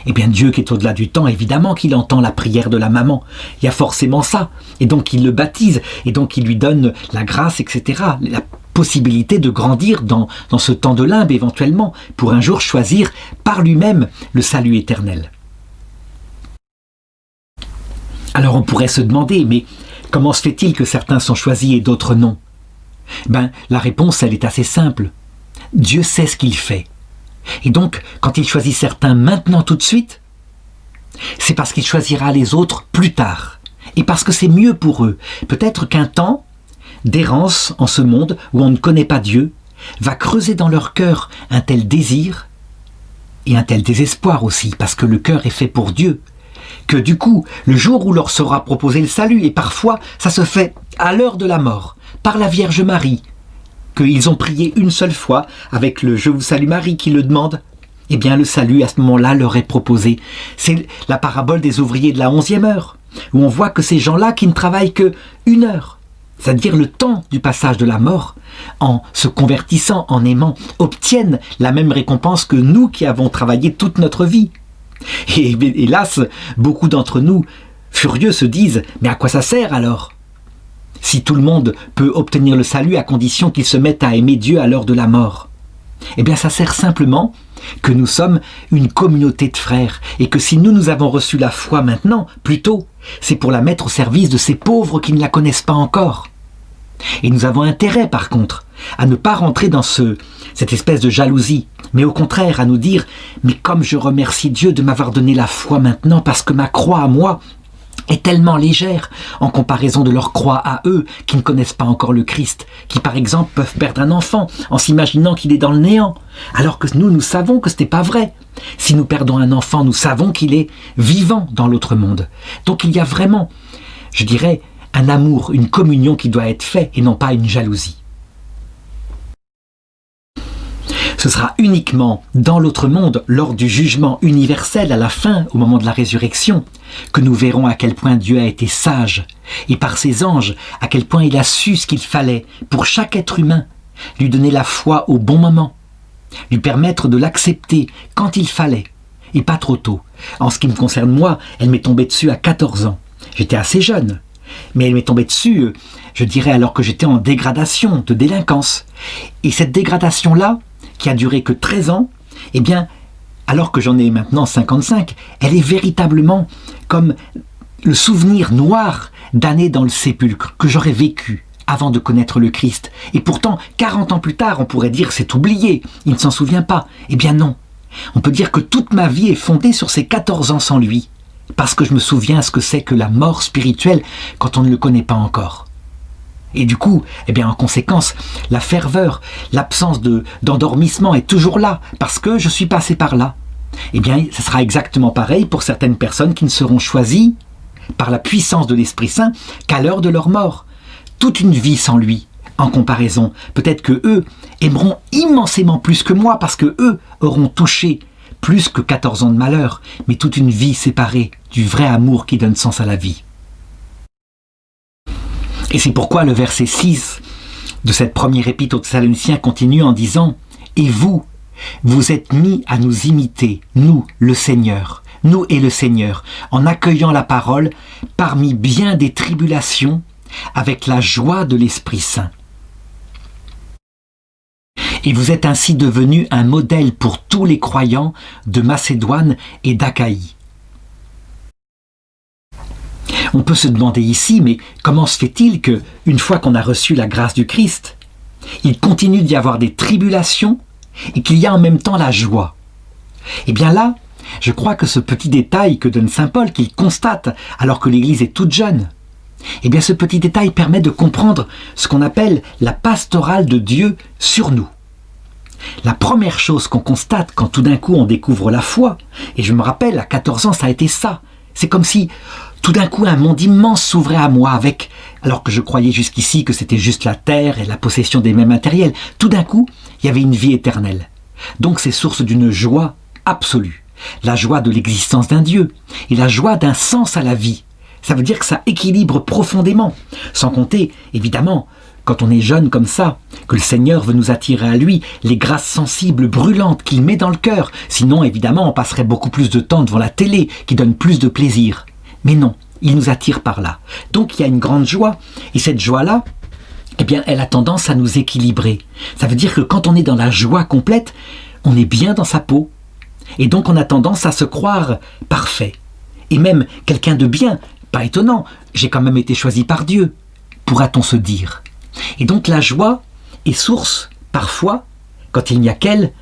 Eh bien, Dieu qui est au-delà du temps, évidemment qu'il entend la prière de la maman. Il y a forcément ça. Et donc, il le baptise. Et donc, il lui donne la grâce, etc. La possibilité de grandir dans ce temps de limbe, éventuellement, pour un jour choisir par lui-même le salut éternel. Alors, on pourrait se demander, mais comment se fait-il que certains sont choisis et d'autres non? Ben, la réponse, elle est assez simple. Dieu sait ce qu'il fait. Et donc, quand il choisit certains maintenant tout de suite, c'est parce qu'il choisira les autres plus tard. Et parce que c'est mieux pour eux. Peut-être qu'un temps d'errance en ce monde où on ne connaît pas Dieu va creuser dans leur cœur un tel désir et un tel désespoir aussi, parce que le cœur est fait pour Dieu, que du coup, le jour où leur sera proposé le salut, et parfois ça se fait à l'heure de la mort, par la Vierge Marie, qu'ils ont prié une seule fois avec le « Je vous salue Marie » qui le demande, eh bien le salut à ce moment-là leur est proposé. C'est la parabole des ouvriers de la 11e heure, où on voit que ces gens-là qui ne travaillent que 1 heure, c'est-à-dire le temps du passage de la mort, en se convertissant, en aimant, obtiennent la même récompense que nous qui avons travaillé toute notre vie. Et hélas, beaucoup d'entre nous, furieux, se disent « Mais à quoi ça sert alors ? Si tout le monde peut obtenir le salut à condition qu'il se mette à aimer Dieu à l'heure de la mort. » Eh bien, ça sert simplement que nous sommes une communauté de frères et que si nous avons reçu la foi maintenant, plus tôt, c'est pour la mettre au service de ces pauvres qui ne la connaissent pas encore. Et nous avons intérêt, par contre, à ne pas rentrer dans cette espèce de jalousie, mais au contraire à nous dire « Mais comme je remercie Dieu de m'avoir donné la foi maintenant parce que ma croix à moi est tellement légère en comparaison de leur croix à eux qui ne connaissent pas encore le Christ, qui par exemple peuvent perdre un enfant en s'imaginant qu'il est dans le néant, alors que nous savons que ce n'est pas vrai. Si nous perdons un enfant, nous savons qu'il est vivant dans l'autre monde. Donc il y a vraiment, je dirais, un amour, une communion qui doit être faite et non pas une jalousie. Ce sera uniquement dans l'autre monde, lors du jugement universel à la fin, au moment de la résurrection, que nous verrons à quel point Dieu a été sage, et par ses anges, à quel point il a su ce qu'il fallait pour chaque être humain, lui donner la foi au bon moment, lui permettre de l'accepter quand il fallait, et pas trop tôt. En ce qui me concerne moi, elle m'est tombée dessus à 14 ans. J'étais assez jeune, mais elle m'est tombée dessus, je dirais, alors que j'étais en dégradation, de délinquance. Et cette dégradation-là, qui a duré que 13 ans, eh bien, alors que j'en ai maintenant 55, elle est véritablement comme le souvenir noir d'années dans le sépulcre que j'aurais vécu avant de connaître le Christ. Et pourtant, 40 ans plus tard, on pourrait dire c'est oublié, il ne s'en souvient pas. Eh bien non, on peut dire que toute ma vie est fondée sur ces 14 ans sans lui, parce que je me souviens ce que c'est que la mort spirituelle quand on ne le connaît pas encore. Et du coup, eh bien, en conséquence, la ferveur, l'absence d'endormissement est toujours là, parce que je suis passé par là. Eh bien, ce sera exactement pareil pour certaines personnes qui ne seront choisies par la puissance de l'Esprit Saint qu'à l'heure de leur mort. Toute une vie sans lui, en comparaison. Peut-être que eux aimeront immensément plus que moi, parce que eux auront touché plus que 14 ans de malheur, mais toute une vie séparée du vrai amour qui donne sens à la vie. Et c'est pourquoi le verset 6 de cette première épître aux Thessaloniciens continue en disant « Et vous, vous êtes mis à nous imiter, nous, le Seigneur, nous et le Seigneur, en accueillant la parole parmi bien des tribulations, avec la joie de l'Esprit Saint. Et vous êtes ainsi devenus un modèle pour tous les croyants de Macédoine et d'Achaïe. » On peut se demander ici, mais comment se fait-il que, une fois qu'on a reçu la grâce du Christ, il continue d'y avoir des tribulations et qu'il y a en même temps la joie? Eh bien là, je crois que ce petit détail que donne saint Paul, qu'il constate alors que l'Église est toute jeune, eh bien ce petit détail permet de comprendre ce qu'on appelle la pastorale de Dieu sur nous. La première chose qu'on constate quand tout d'un coup on découvre la foi, et je me rappelle, à 14 ans, ça a été ça. C'est comme si tout d'un coup un monde immense s'ouvrait à moi alors que je croyais jusqu'ici que c'était juste la terre et la possession des mêmes matériels. Tout d'un coup, il y avait une vie éternelle. Donc c'est source d'une joie absolue, la joie de l'existence d'un Dieu et la joie d'un sens à la vie. Ça veut dire que ça équilibre profondément, sans compter, évidemment, quand on est jeune comme ça, que le Seigneur veut nous attirer à lui, les grâces sensibles, brûlantes qu'il met dans le cœur. Sinon, évidemment, on passerait beaucoup plus de temps devant la télé, qui donne plus de plaisir. Mais non, il nous attire par là. Donc il y a une grande joie, et cette joie-là, eh bien, elle a tendance à nous équilibrer. Ça veut dire que quand on est dans la joie complète, on est bien dans sa peau. Et donc on a tendance à se croire parfait. Et même quelqu'un de bien, pas étonnant, j'ai quand même été choisi par Dieu, pourra-t-on se dire. Et donc la joie est source, parfois, quand il n'y a qu'elle,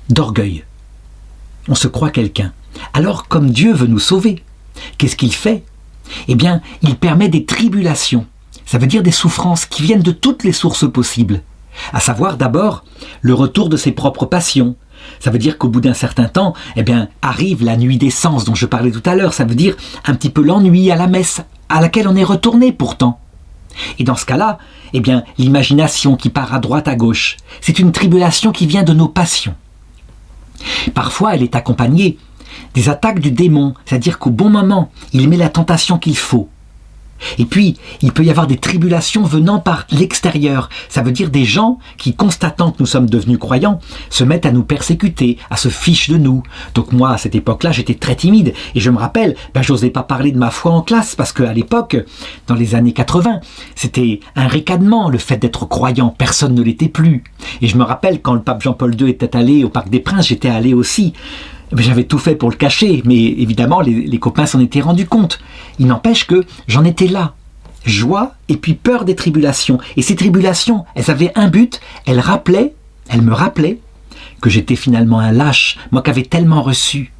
d'orgueil. On se croit quelqu'un. Alors, comme Dieu veut nous sauver, qu'est-ce qu'il fait? Eh bien, il permet des tribulations. Ça veut dire des souffrances qui viennent de toutes les sources possibles. À savoir d'abord le retour de ses propres passions. Ça veut dire qu'au bout d'un certain temps, eh bien, arrive la nuit des sens dont je parlais tout à l'heure. Ça veut dire un petit peu l'ennui à la messe, à laquelle on est retourné pourtant. Et dans ce cas-là, eh bien, l'imagination qui part à droite, à gauche, c'est une tribulation qui vient de nos passions. Parfois, elle est accompagnée des attaques du démon, c'est-à-dire qu'au bon moment, il met la tentation qu'il faut. Et puis, il peut y avoir des tribulations venant par l'extérieur. Ça veut dire des gens qui, constatant que nous sommes devenus croyants, se mettent à nous persécuter, à se ficher de nous. Donc moi, à cette époque-là, j'étais très timide. Et je me rappelle, j'osais pas parler de ma foi en classe, parce qu'à l'époque, dans les années 80, c'était un ricanement, le fait d'être croyant. Personne ne l'était plus. Et je me rappelle, quand le pape Jean-Paul II était allé au Parc des Princes, j'étais allé aussi. J'avais tout fait pour le cacher, mais évidemment, les copains s'en étaient rendus compte. Il n'empêche que j'en étais là. Joie et puis peur des tribulations. Et ces tribulations, elles avaient un but, elles me rappelaient que j'étais finalement un lâche, moi qui avais tellement reçu.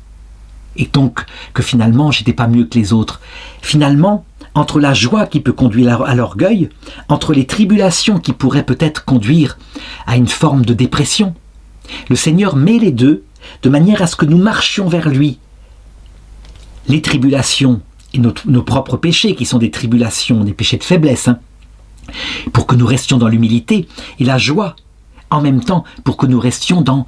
Et donc, que finalement, j'étais pas mieux que les autres. Finalement, entre la joie qui peut conduire à l'orgueil, entre les tribulations qui pourraient peut-être conduire à une forme de dépression, le Seigneur met les deux de manière à ce que nous marchions vers lui. Les tribulations et nos propres péchés, qui sont des tribulations, des péchés de faiblesse, pour que nous restions dans l'humilité, et la joie, en même temps, pour que nous restions dans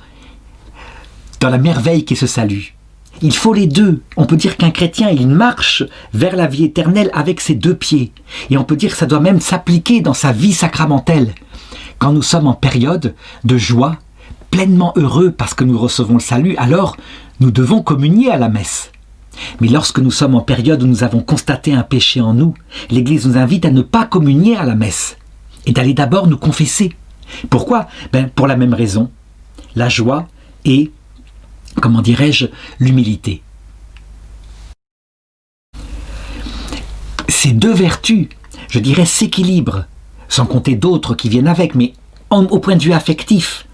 la merveille qui est ce salut. Il faut les deux. On peut dire qu'un chrétien, il marche vers la vie éternelle avec ses deux pieds. Et on peut dire que ça doit même s'appliquer dans sa vie sacramentelle. Quand nous sommes en période de joie, pleinement heureux parce que nous recevons le salut, alors nous devons communier à la messe. Mais lorsque nous sommes en période où nous avons constaté un péché en nous, l'Église nous invite à ne pas communier à la messe et d'aller d'abord nous confesser. Pourquoi ? Pour la même raison, la joie et, l'humilité. Ces deux vertus, je dirais, s'équilibrent, sans compter d'autres qui viennent avec, mais au point de vue affectif.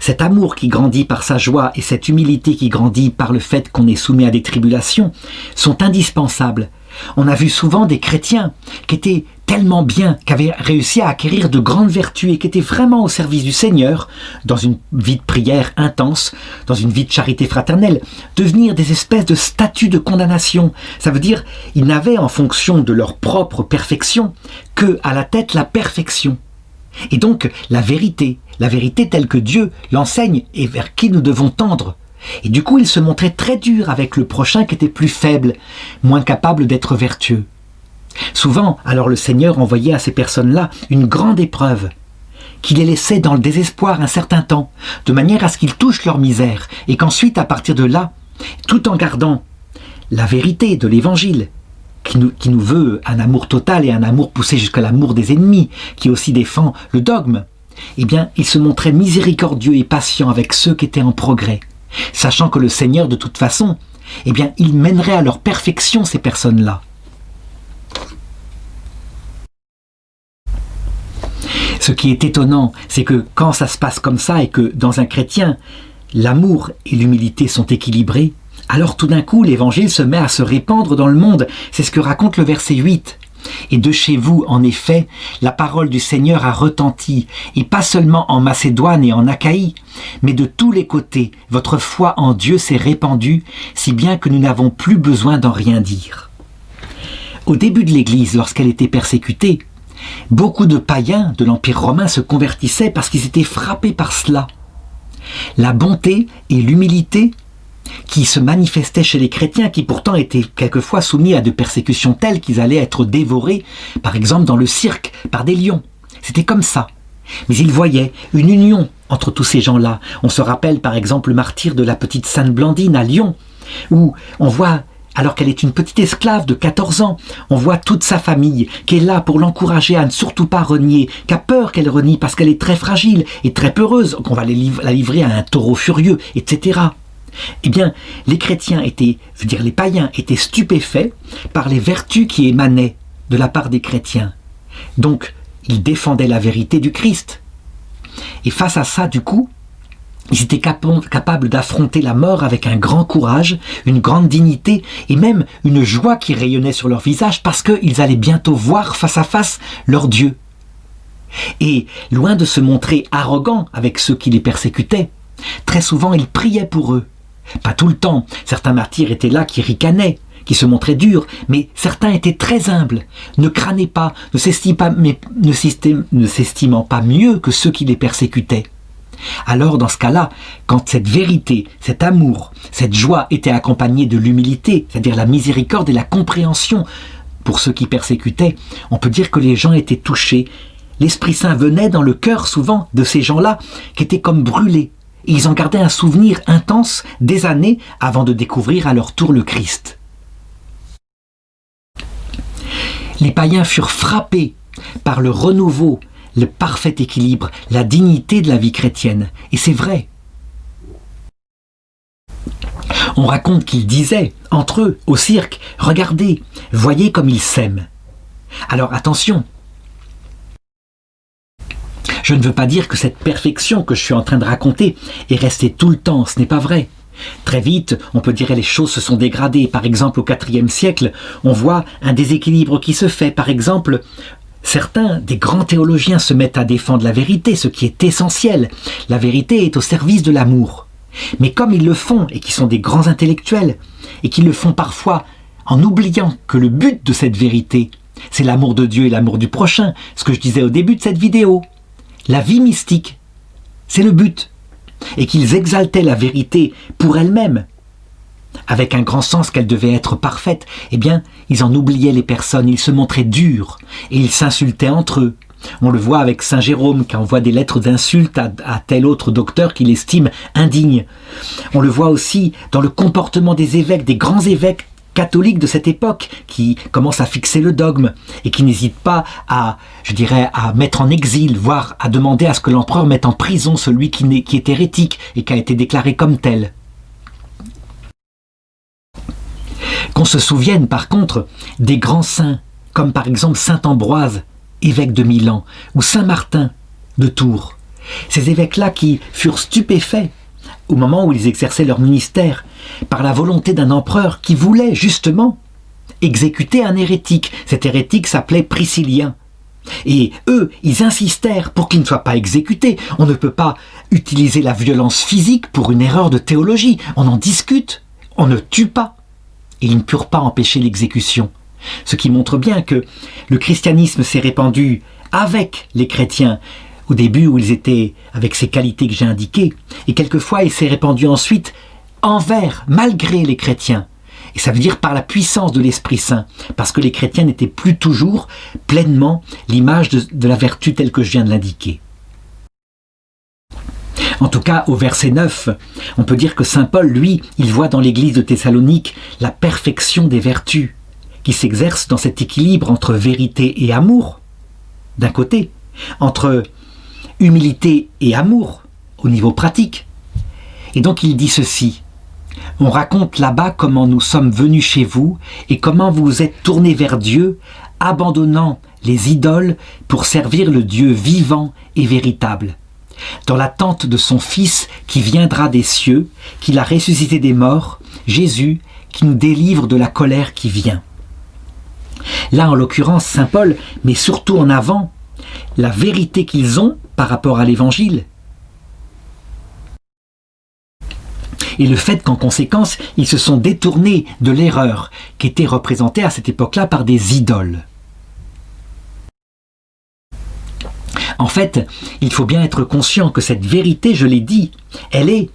Cet amour qui grandit par sa joie et cette humilité qui grandit par le fait qu'on est soumis à des tribulations sont indispensables. On a vu souvent des chrétiens qui étaient tellement bien, qui avaient réussi à acquérir de grandes vertus et qui étaient vraiment au service du Seigneur, dans une vie de prière intense, dans une vie de charité fraternelle, devenir des espèces de statues de condamnation. Ça veut dire ils n'avaient en fonction de leur propre perfection que à la tête la perfection. Et donc la vérité telle que Dieu l'enseigne et vers qui nous devons tendre. Et du coup, il se montrait très dur avec le prochain qui était plus faible, moins capable d'être vertueux. Souvent, alors le Seigneur envoyait à ces personnes-là une grande épreuve, qui les laissait dans le désespoir un certain temps, de manière à ce qu'ils touchent leur misère, et qu'ensuite, à partir de là, tout en gardant la vérité de l'Évangile, qui nous veut un amour total et un amour poussé jusqu'à l'amour des ennemis, qui aussi défend le dogme, eh bien, il se montrait miséricordieux et patient avec ceux qui étaient en progrès, sachant que le Seigneur, de toute façon, eh bien, il mènerait à leur perfection ces personnes-là. Ce qui est étonnant, c'est que quand ça se passe comme ça et que dans un chrétien, l'amour et l'humilité sont équilibrés, alors tout d'un coup, l'évangile se met à se répandre dans le monde. C'est ce que raconte le verset 8. Et de chez vous, en effet, la parole du Seigneur a retenti, et pas seulement en Macédoine et en Achaïe, mais de tous les côtés, votre foi en Dieu s'est répandue, si bien que nous n'avons plus besoin d'en rien dire. Au début de l'Église, lorsqu'elle était persécutée, beaucoup de païens de l'Empire romain se convertissaient parce qu'ils étaient frappés par cela. La bonté et l'humilité qui se manifestait chez les chrétiens, qui pourtant étaient quelquefois soumis à de persécutions telles qu'ils allaient être dévorés, par exemple dans le cirque, par des lions. C'était comme ça. Mais il voyait une union entre tous ces gens-là. On se rappelle par exemple le martyre de la petite Sainte Blandine à Lyon, où on voit, alors qu'elle est une petite esclave de 14 ans, on voit toute sa famille qui est là pour l'encourager à ne surtout pas renier, qui a peur qu'elle renie parce qu'elle est très fragile et très peureuse, qu'on va la livrer à un taureau furieux, etc. Eh bien, les chrétiens étaient, les païens étaient stupéfaits par les vertus qui émanaient de la part des chrétiens. Donc, ils défendaient la vérité du Christ. Et face à ça, du coup, ils étaient capables d'affronter la mort avec un grand courage, une grande dignité et même une joie qui rayonnait sur leur visage parce qu'ils allaient bientôt voir face à face leur Dieu. Et loin de se montrer arrogants avec ceux qui les persécutaient, très souvent ils priaient pour eux. Pas tout le temps, certains martyrs étaient là qui ricanaient, qui se montraient durs, mais certains étaient très humbles, ne crânaient pas, ne s'estimant pas mieux que ceux qui les persécutaient. Alors dans ce cas-là, quand cette vérité, cet amour, cette joie étaient accompagnés de l'humilité, c'est-à-dire la miséricorde et la compréhension pour ceux qui persécutaient, on peut dire que les gens étaient touchés. L'Esprit Saint venait dans le cœur souvent de ces gens-là qui étaient comme brûlés. Et ils en gardaient un souvenir intense des années avant de découvrir à leur tour le Christ. Les païens furent frappés par le renouveau, le parfait équilibre, la dignité de la vie chrétienne. Et c'est vrai. On raconte qu'ils disaient, entre eux, au cirque, « Regardez, voyez comme ils s'aiment ». Alors attention, je ne veux pas dire que cette perfection que je suis en train de raconter est restée tout le temps, ce n'est pas vrai. Très vite, on peut dire que les choses se sont dégradées. Par exemple, au IVe siècle, on voit un déséquilibre qui se fait. Par exemple, certains des grands théologiens se mettent à défendre la vérité, ce qui est essentiel. La vérité est au service de l'amour. Mais comme ils le font, et qui sont des grands intellectuels, et qu'ils le font parfois en oubliant que le but de cette vérité, c'est l'amour de Dieu et l'amour du prochain, ce que je disais au début de cette vidéo. La vie mystique, c'est le but. Et qu'ils exaltaient la vérité pour elle-même, avec un grand sens qu'elle devait être parfaite, eh bien, ils en oubliaient les personnes, ils se montraient durs, et ils s'insultaient entre eux. On le voit avec Saint Jérôme qui envoie des lettres d'insultes à tel autre docteur qu'il estime indigne. On le voit aussi dans le comportement des évêques, des grands évêques catholiques de cette époque, qui commencent à fixer le dogme, et qui n'hésitent pas à mettre en exil, voire à demander à ce que l'empereur mette en prison celui qui est hérétique et qui a été déclaré comme tel. Qu'on se souvienne par contre des grands saints, comme par exemple saint Ambroise, évêque de Milan, ou saint Martin de Tours. Ces évêques-là qui furent stupéfaits au moment où ils exerçaient leur ministère par la volonté d'un empereur qui voulait justement exécuter un hérétique. Cet hérétique s'appelait Priscillien. Et eux, ils insistèrent pour qu'il ne soit pas exécuté. On ne peut pas utiliser la violence physique pour une erreur de théologie. On en discute, on ne tue pas. Et ils ne purent pas empêcher l'exécution. Ce qui montre bien que le christianisme s'est répandu avec les chrétiens, au début où ils étaient avec ces qualités que j'ai indiquées, et quelquefois il s'est répandu ensuite envers, malgré les chrétiens. Et ça veut dire par la puissance de l'Esprit Saint, parce que les chrétiens n'étaient plus toujours pleinement l'image de la vertu telle que je viens de l'indiquer. En tout cas, au verset 9, on peut dire que saint Paul, lui, il voit dans l'église de Thessalonique la perfection des vertus, qui s'exerce dans cet équilibre entre vérité et amour, d'un côté, entre humilité et amour, au niveau pratique. Et donc il dit ceci: on raconte là-bas comment nous sommes venus chez vous et comment vous vous êtes tournés vers Dieu, abandonnant les idoles pour servir le Dieu vivant et véritable, dans l'attente de son Fils qui viendra des cieux, qu'il a ressuscité des morts, Jésus, qui nous délivre de la colère qui vient. Là, en l'occurrence, saint Paul met surtout en avant la vérité qu'ils ont par rapport à l'Évangile. Et le fait qu'en conséquence, ils se sont détournés de l'erreur qui était représentée à cette époque-là par des idoles. En fait, il faut bien être conscient que cette vérité, je l'ai dit, elle est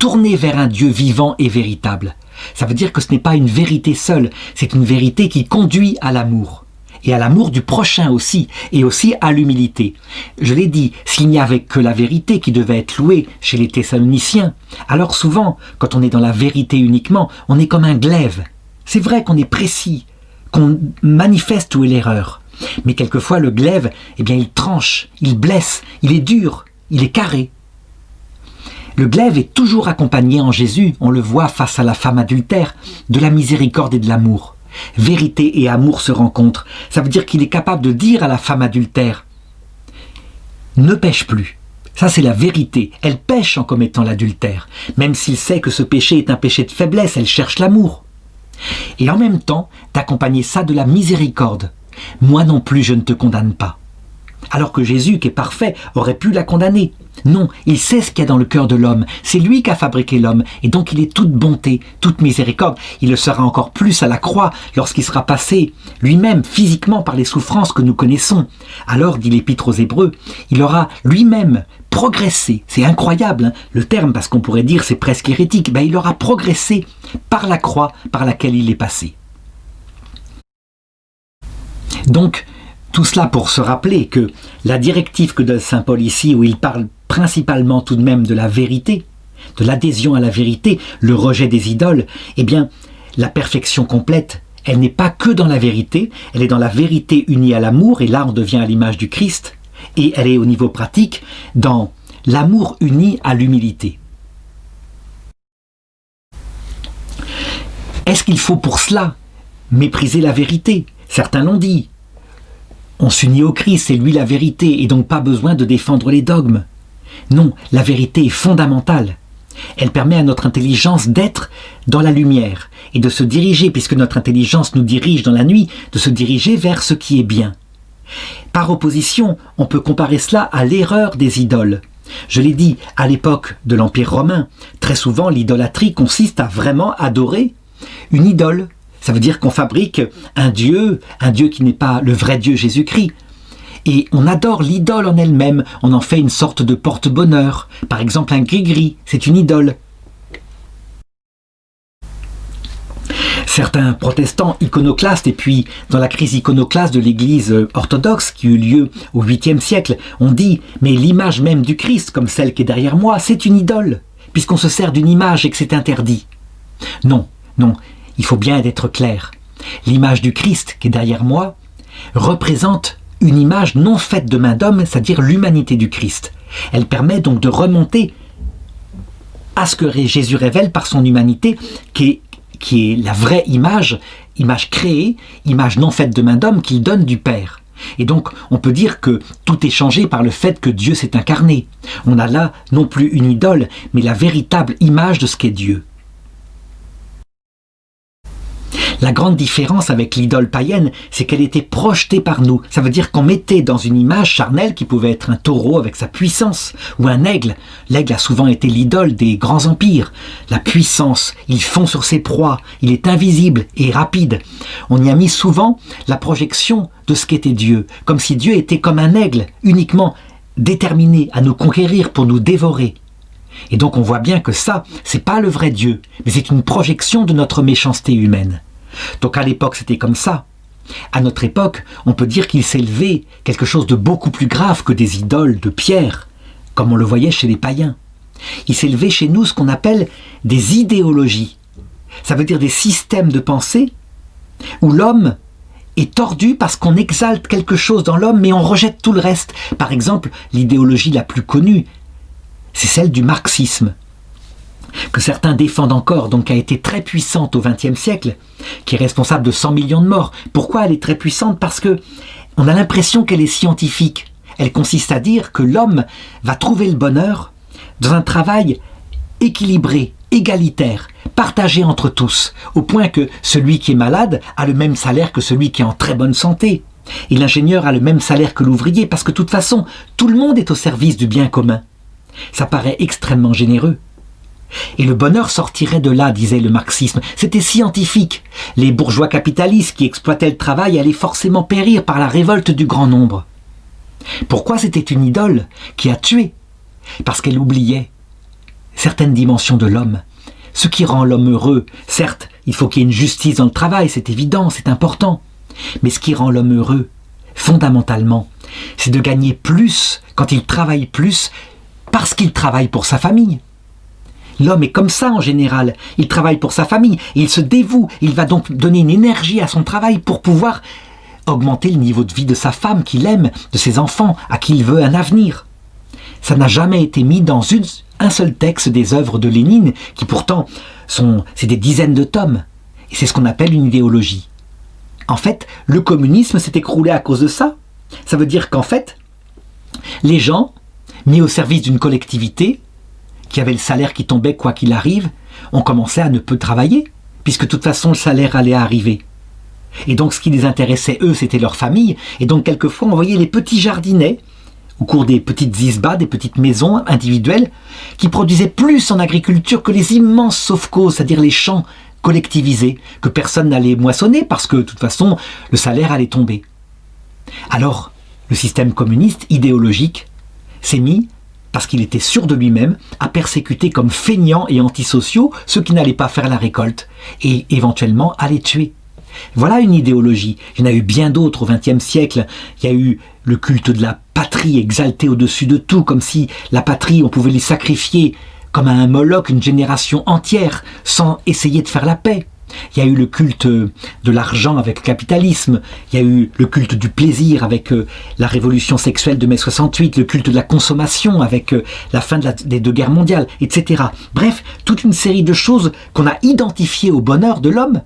tournée vers un Dieu vivant et véritable. Ça veut dire que ce n'est pas une vérité seule, c'est une vérité qui conduit à l'amour. Et à l'amour du prochain aussi, et aussi à l'humilité. Je l'ai dit, s'il n'y avait que la vérité qui devait être louée chez les Thessaloniciens, alors souvent, quand on est dans la vérité uniquement, on est comme un glaive. C'est vrai qu'on est précis, qu'on manifeste où est l'erreur. Mais quelquefois, le glaive, eh bien, il tranche, il blesse, il est dur, il est carré. Le glaive est toujours accompagné en Jésus, on le voit face à la femme adultère, de la miséricorde et de l'amour. Vérité et amour se rencontrent. Ça veut dire qu'il est capable de dire à la femme adultère « Ne pêche plus ». Ça, c'est la vérité. Elle pêche en commettant l'adultère. Même s'il sait que ce péché est un péché de faiblesse, elle cherche l'amour. Et en même temps, d'accompagner ça de la miséricorde. « Moi non plus, je ne te condamne pas ». Alors que Jésus, qui est parfait, aurait pu la condamner. Non, il sait ce qu'il y a dans le cœur de l'homme. C'est lui qui a fabriqué l'homme. Et donc il est toute bonté, toute miséricorde. Il le sera encore plus à la croix lorsqu'il sera passé lui-même physiquement par les souffrances que nous connaissons. Alors, dit l'Épître aux Hébreux, il aura lui-même progressé. C'est incroyable, hein, le terme, parce qu'on pourrait dire c'est presque hérétique. Ben, il aura progressé par la croix par laquelle il est passé. Donc, tout cela pour se rappeler que la directive que donne saint Paul ici, où il parle principalement tout de même de la vérité, de l'adhésion à la vérité, le rejet des idoles, eh bien, la perfection complète, elle n'est pas que dans la vérité, elle est dans la vérité unie à l'amour, et là on devient à l'image du Christ, et elle est au niveau pratique dans l'amour uni à l'humilité. Est-ce qu'il faut pour cela mépriser la vérité? Certains l'ont dit. On s'unit au Christ, c'est lui la vérité, et donc pas besoin de défendre les dogmes. Non, la vérité est fondamentale. Elle permet à notre intelligence d'être dans la lumière, et de se diriger, puisque notre intelligence nous dirige dans la nuit, de se diriger vers ce qui est bien. Par opposition, on peut comparer cela à l'erreur des idoles. Je l'ai dit, à l'époque de l'Empire romain, très souvent l'idolâtrie consiste à vraiment adorer une idole. Ça veut dire qu'on fabrique un Dieu qui n'est pas le vrai Dieu Jésus-Christ. Et on adore l'idole en elle-même, on en fait une sorte de porte-bonheur. Par exemple, un gris-gris, c'est une idole. Certains protestants iconoclastes, et puis dans la crise iconoclaste de l'Église orthodoxe qui eut lieu au 8e siècle, on dit « mais l'image même du Christ, comme celle qui est derrière moi, c'est une idole, puisqu'on se sert d'une image et que c'est interdit. » Non, non. Il faut bien être clair. L'image du Christ qui est derrière moi représente une image non faite de main d'homme, c'est-à-dire l'humanité du Christ. Elle permet donc de remonter à ce que Jésus révèle par son humanité, qui est la vraie image créée, image non faite de main d'homme qu'il donne du Père. Et donc, on peut dire que tout est changé par le fait que Dieu s'est incarné. On a là non plus une idole, mais la véritable image de ce qu'est Dieu. La grande différence avec l'idole païenne, c'est qu'elle était projetée par nous. Ça veut dire qu'on mettait dans une image charnelle qui pouvait être un taureau avec sa puissance, ou un aigle. L'aigle a souvent été l'idole des grands empires. La puissance, il fond sur ses proies, il est invisible et rapide. On y a mis souvent la projection de ce qu'était Dieu, comme si Dieu était comme un aigle, uniquement déterminé à nous conquérir pour nous dévorer. Et donc on voit bien que ça, c'est pas le vrai Dieu, mais c'est une projection de notre méchanceté humaine. Donc à l'époque c'était comme ça. À notre époque, on peut dire qu'il s'est levé quelque chose de beaucoup plus grave que des idoles de pierre, comme on le voyait chez les païens. Il s'est levé chez nous ce qu'on appelle des idéologies. Ça veut dire des systèmes de pensée où l'homme est tordu parce qu'on exalte quelque chose dans l'homme mais on rejette tout le reste. Par exemple, l'idéologie la plus connue, c'est celle du marxisme, que certains défendent encore, donc qui a été très puissante au XXe siècle, qui est responsable de 100 millions de morts. Pourquoi elle est très puissante? Parce que on a l'impression qu'elle est scientifique. Elle consiste à dire que l'homme va trouver le bonheur dans un travail équilibré, égalitaire, partagé entre tous, au point que celui qui est malade a le même salaire que celui qui est en très bonne santé. Et l'ingénieur a le même salaire que l'ouvrier, parce que de toute façon, tout le monde est au service du bien commun. Ça paraît extrêmement généreux. Et le bonheur sortirait de là, disait le marxisme. C'était scientifique. Les bourgeois capitalistes qui exploitaient le travail allaient forcément périr par la révolte du grand nombre. Pourquoi c'était une idole qui a tué? Parce qu'elle oubliait certaines dimensions de l'homme. Ce qui rend l'homme heureux, certes, il faut qu'il y ait une justice dans le travail, c'est évident, c'est important. Mais ce qui rend l'homme heureux, fondamentalement, c'est de gagner plus quand il travaille plus parce qu'il travaille pour sa famille. L'homme est comme ça en général, il travaille pour sa famille, il se dévoue, il va donc donner une énergie à son travail pour pouvoir augmenter le niveau de vie de sa femme qu'il aime, de ses enfants, à qui il veut un avenir. Ça n'a jamais été mis dans un seul texte des œuvres de Lénine, qui pourtant c'est des dizaines de tomes, et c'est ce qu'on appelle une idéologie. En fait, le communisme s'est écroulé à cause de ça. Ça veut dire qu'en fait, les gens, mis au service d'une collectivité, qui avait le salaire qui tombait quoi qu'il arrive, ont commencé à ne peu travailler, puisque de toute façon le salaire allait arriver. Et donc ce qui les intéressait, eux, c'était leur famille, et donc quelquefois on voyait les petits jardinets, au cours des petites isbas, des petites maisons individuelles, qui produisaient plus en agriculture que les immenses sovkhozs, c'est-à-dire les champs collectivisés, que personne n'allait moissonner, parce que de toute façon le salaire allait tomber. Alors, le système communiste idéologique s'est mis, parce qu'il était sûr de lui-même, à persécuter comme feignants et antisociaux ceux qui n'allaient pas faire la récolte, et éventuellement à les tuer. Voilà une idéologie. Il y en a eu bien d'autres au XXe siècle. Il y a eu le culte de la patrie exalté au-dessus de tout, comme si la patrie, on pouvait les sacrifier comme à un Moloch, une génération entière, sans essayer de faire la paix. Il y a eu le culte de l'argent avec le capitalisme, il y a eu le culte du plaisir avec la révolution sexuelle de mai 68, le culte de la consommation avec la fin des 2 guerres mondiales, etc. Bref, toute une série de choses qu'on a identifiées au bonheur de l'homme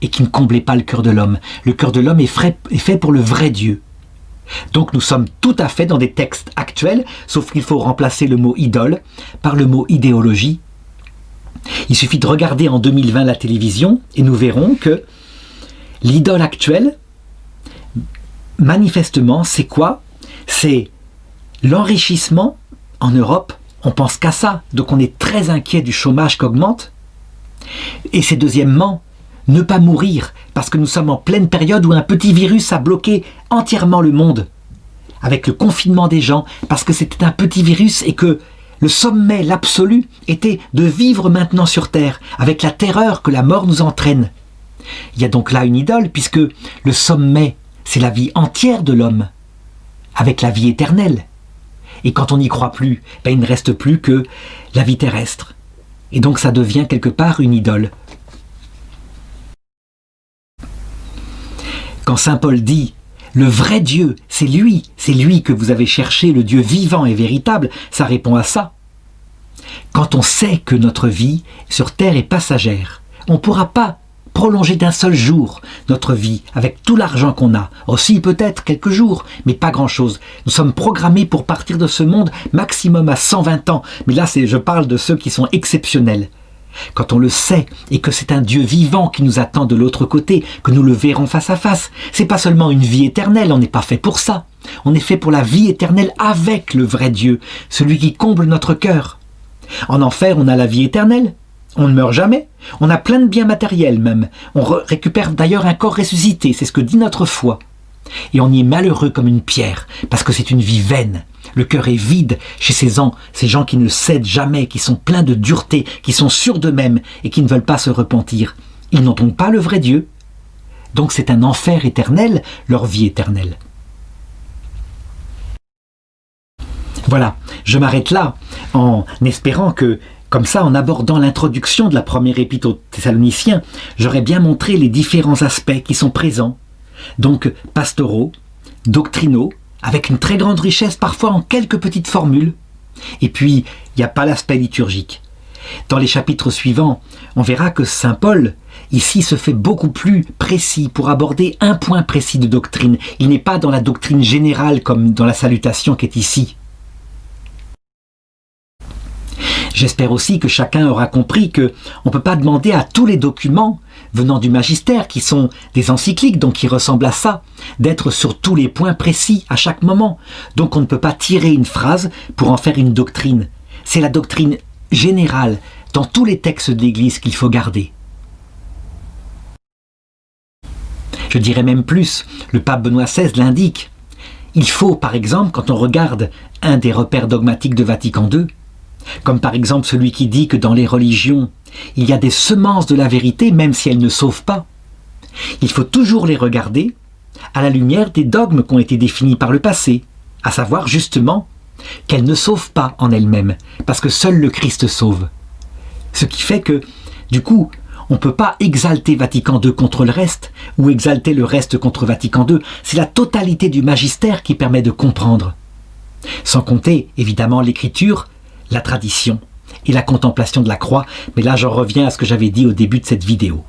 et qui ne comblaient pas le cœur de l'homme. Le cœur de l'homme est fait pour le vrai Dieu. Donc nous sommes tout à fait dans des textes actuels, sauf qu'il faut remplacer le mot idole par le mot idéologie. Il suffit de regarder en 2020 la télévision et nous verrons que l'idole actuelle, manifestement, c'est quoi? C'est l'enrichissement en Europe. On pense qu'à ça, donc on est très inquiet du chômage qui augmente. Et c'est deuxièmement, ne pas mourir, parce que nous sommes en pleine période où un petit virus a bloqué entièrement le monde, avec le confinement des gens, parce que c'était un petit virus et que le sommet, l'absolu, était de vivre maintenant sur Terre, avec la terreur que la mort nous entraîne. Il y a donc là une idole, puisque le sommet, c'est la vie entière de l'homme, avec la vie éternelle. Et quand on n'y croit plus, il ne reste plus que la vie terrestre. Et donc ça devient quelque part une idole. Quand saint Paul dit « Le vrai Dieu, c'est lui que vous avez cherché, le Dieu vivant et véritable », ça répond à ça. Quand on sait que notre vie sur Terre est passagère, on ne pourra pas prolonger d'un seul jour notre vie avec tout l'argent qu'on a. Aussi peut-être quelques jours, mais pas grand-chose. Nous sommes programmés pour partir de ce monde maximum à 120 ans. Mais là, je parle de ceux qui sont exceptionnels. Quand on le sait et que c'est un Dieu vivant qui nous attend de l'autre côté, que nous le verrons face à face, c'est pas seulement une vie éternelle, on n'est pas fait pour ça. On est fait pour la vie éternelle avec le vrai Dieu, celui qui comble notre cœur. En enfer, on a la vie éternelle. On ne meurt jamais. On a plein de biens matériels même. On récupère d'ailleurs un corps ressuscité, c'est ce que dit notre foi. Et on y est malheureux comme une pierre, parce que c'est une vie vaine. Le cœur est vide chez ces gens qui ne cèdent jamais, qui sont pleins de dureté, qui sont sûrs d'eux-mêmes et qui ne veulent pas se repentir. Ils n'ont donc pas le vrai Dieu. Donc c'est un enfer éternel, leur vie éternelle. Voilà, je m'arrête là en espérant que, comme ça, en abordant l'introduction de la première épître aux Thessaloniciens, j'aurais bien montré les différents aspects qui sont présents, donc pastoraux, doctrinaux, avec une très grande richesse, parfois en quelques petites formules. Et puis, il n'y a pas l'aspect liturgique. Dans les chapitres suivants, on verra que saint Paul, ici, se fait beaucoup plus précis pour aborder un point précis de doctrine. Il n'est pas dans la doctrine générale comme dans la salutation qui est ici. J'espère aussi que chacun aura compris qu'on ne peut pas demander à tous les documents venant du magistère, qui sont des encycliques, donc qui ressemblent à ça, d'être sur tous les points précis à chaque moment. Donc on ne peut pas tirer une phrase pour en faire une doctrine. C'est la doctrine générale dans tous les textes de l'Église qu'il faut garder. Je dirais même plus, le pape Benoît XVI l'indique. Il faut, par exemple, quand on regarde un des repères dogmatiques de Vatican II, Comme par exemple celui qui dit que dans les religions, il y a des semences de la vérité même si elles ne sauvent pas. Il faut toujours les regarder à la lumière des dogmes qui ont été définis par le passé, à savoir justement qu'elles ne sauvent pas en elles-mêmes, parce que seul le Christ sauve. Ce qui fait que, du coup, on ne peut pas exalter Vatican II contre le reste, ou exalter le reste contre Vatican II. C'est la totalité du magistère qui permet de comprendre. Sans compter, évidemment, l'écriture, la tradition et la contemplation de la croix. Mais là, j'en reviens à ce que j'avais dit au début de cette vidéo.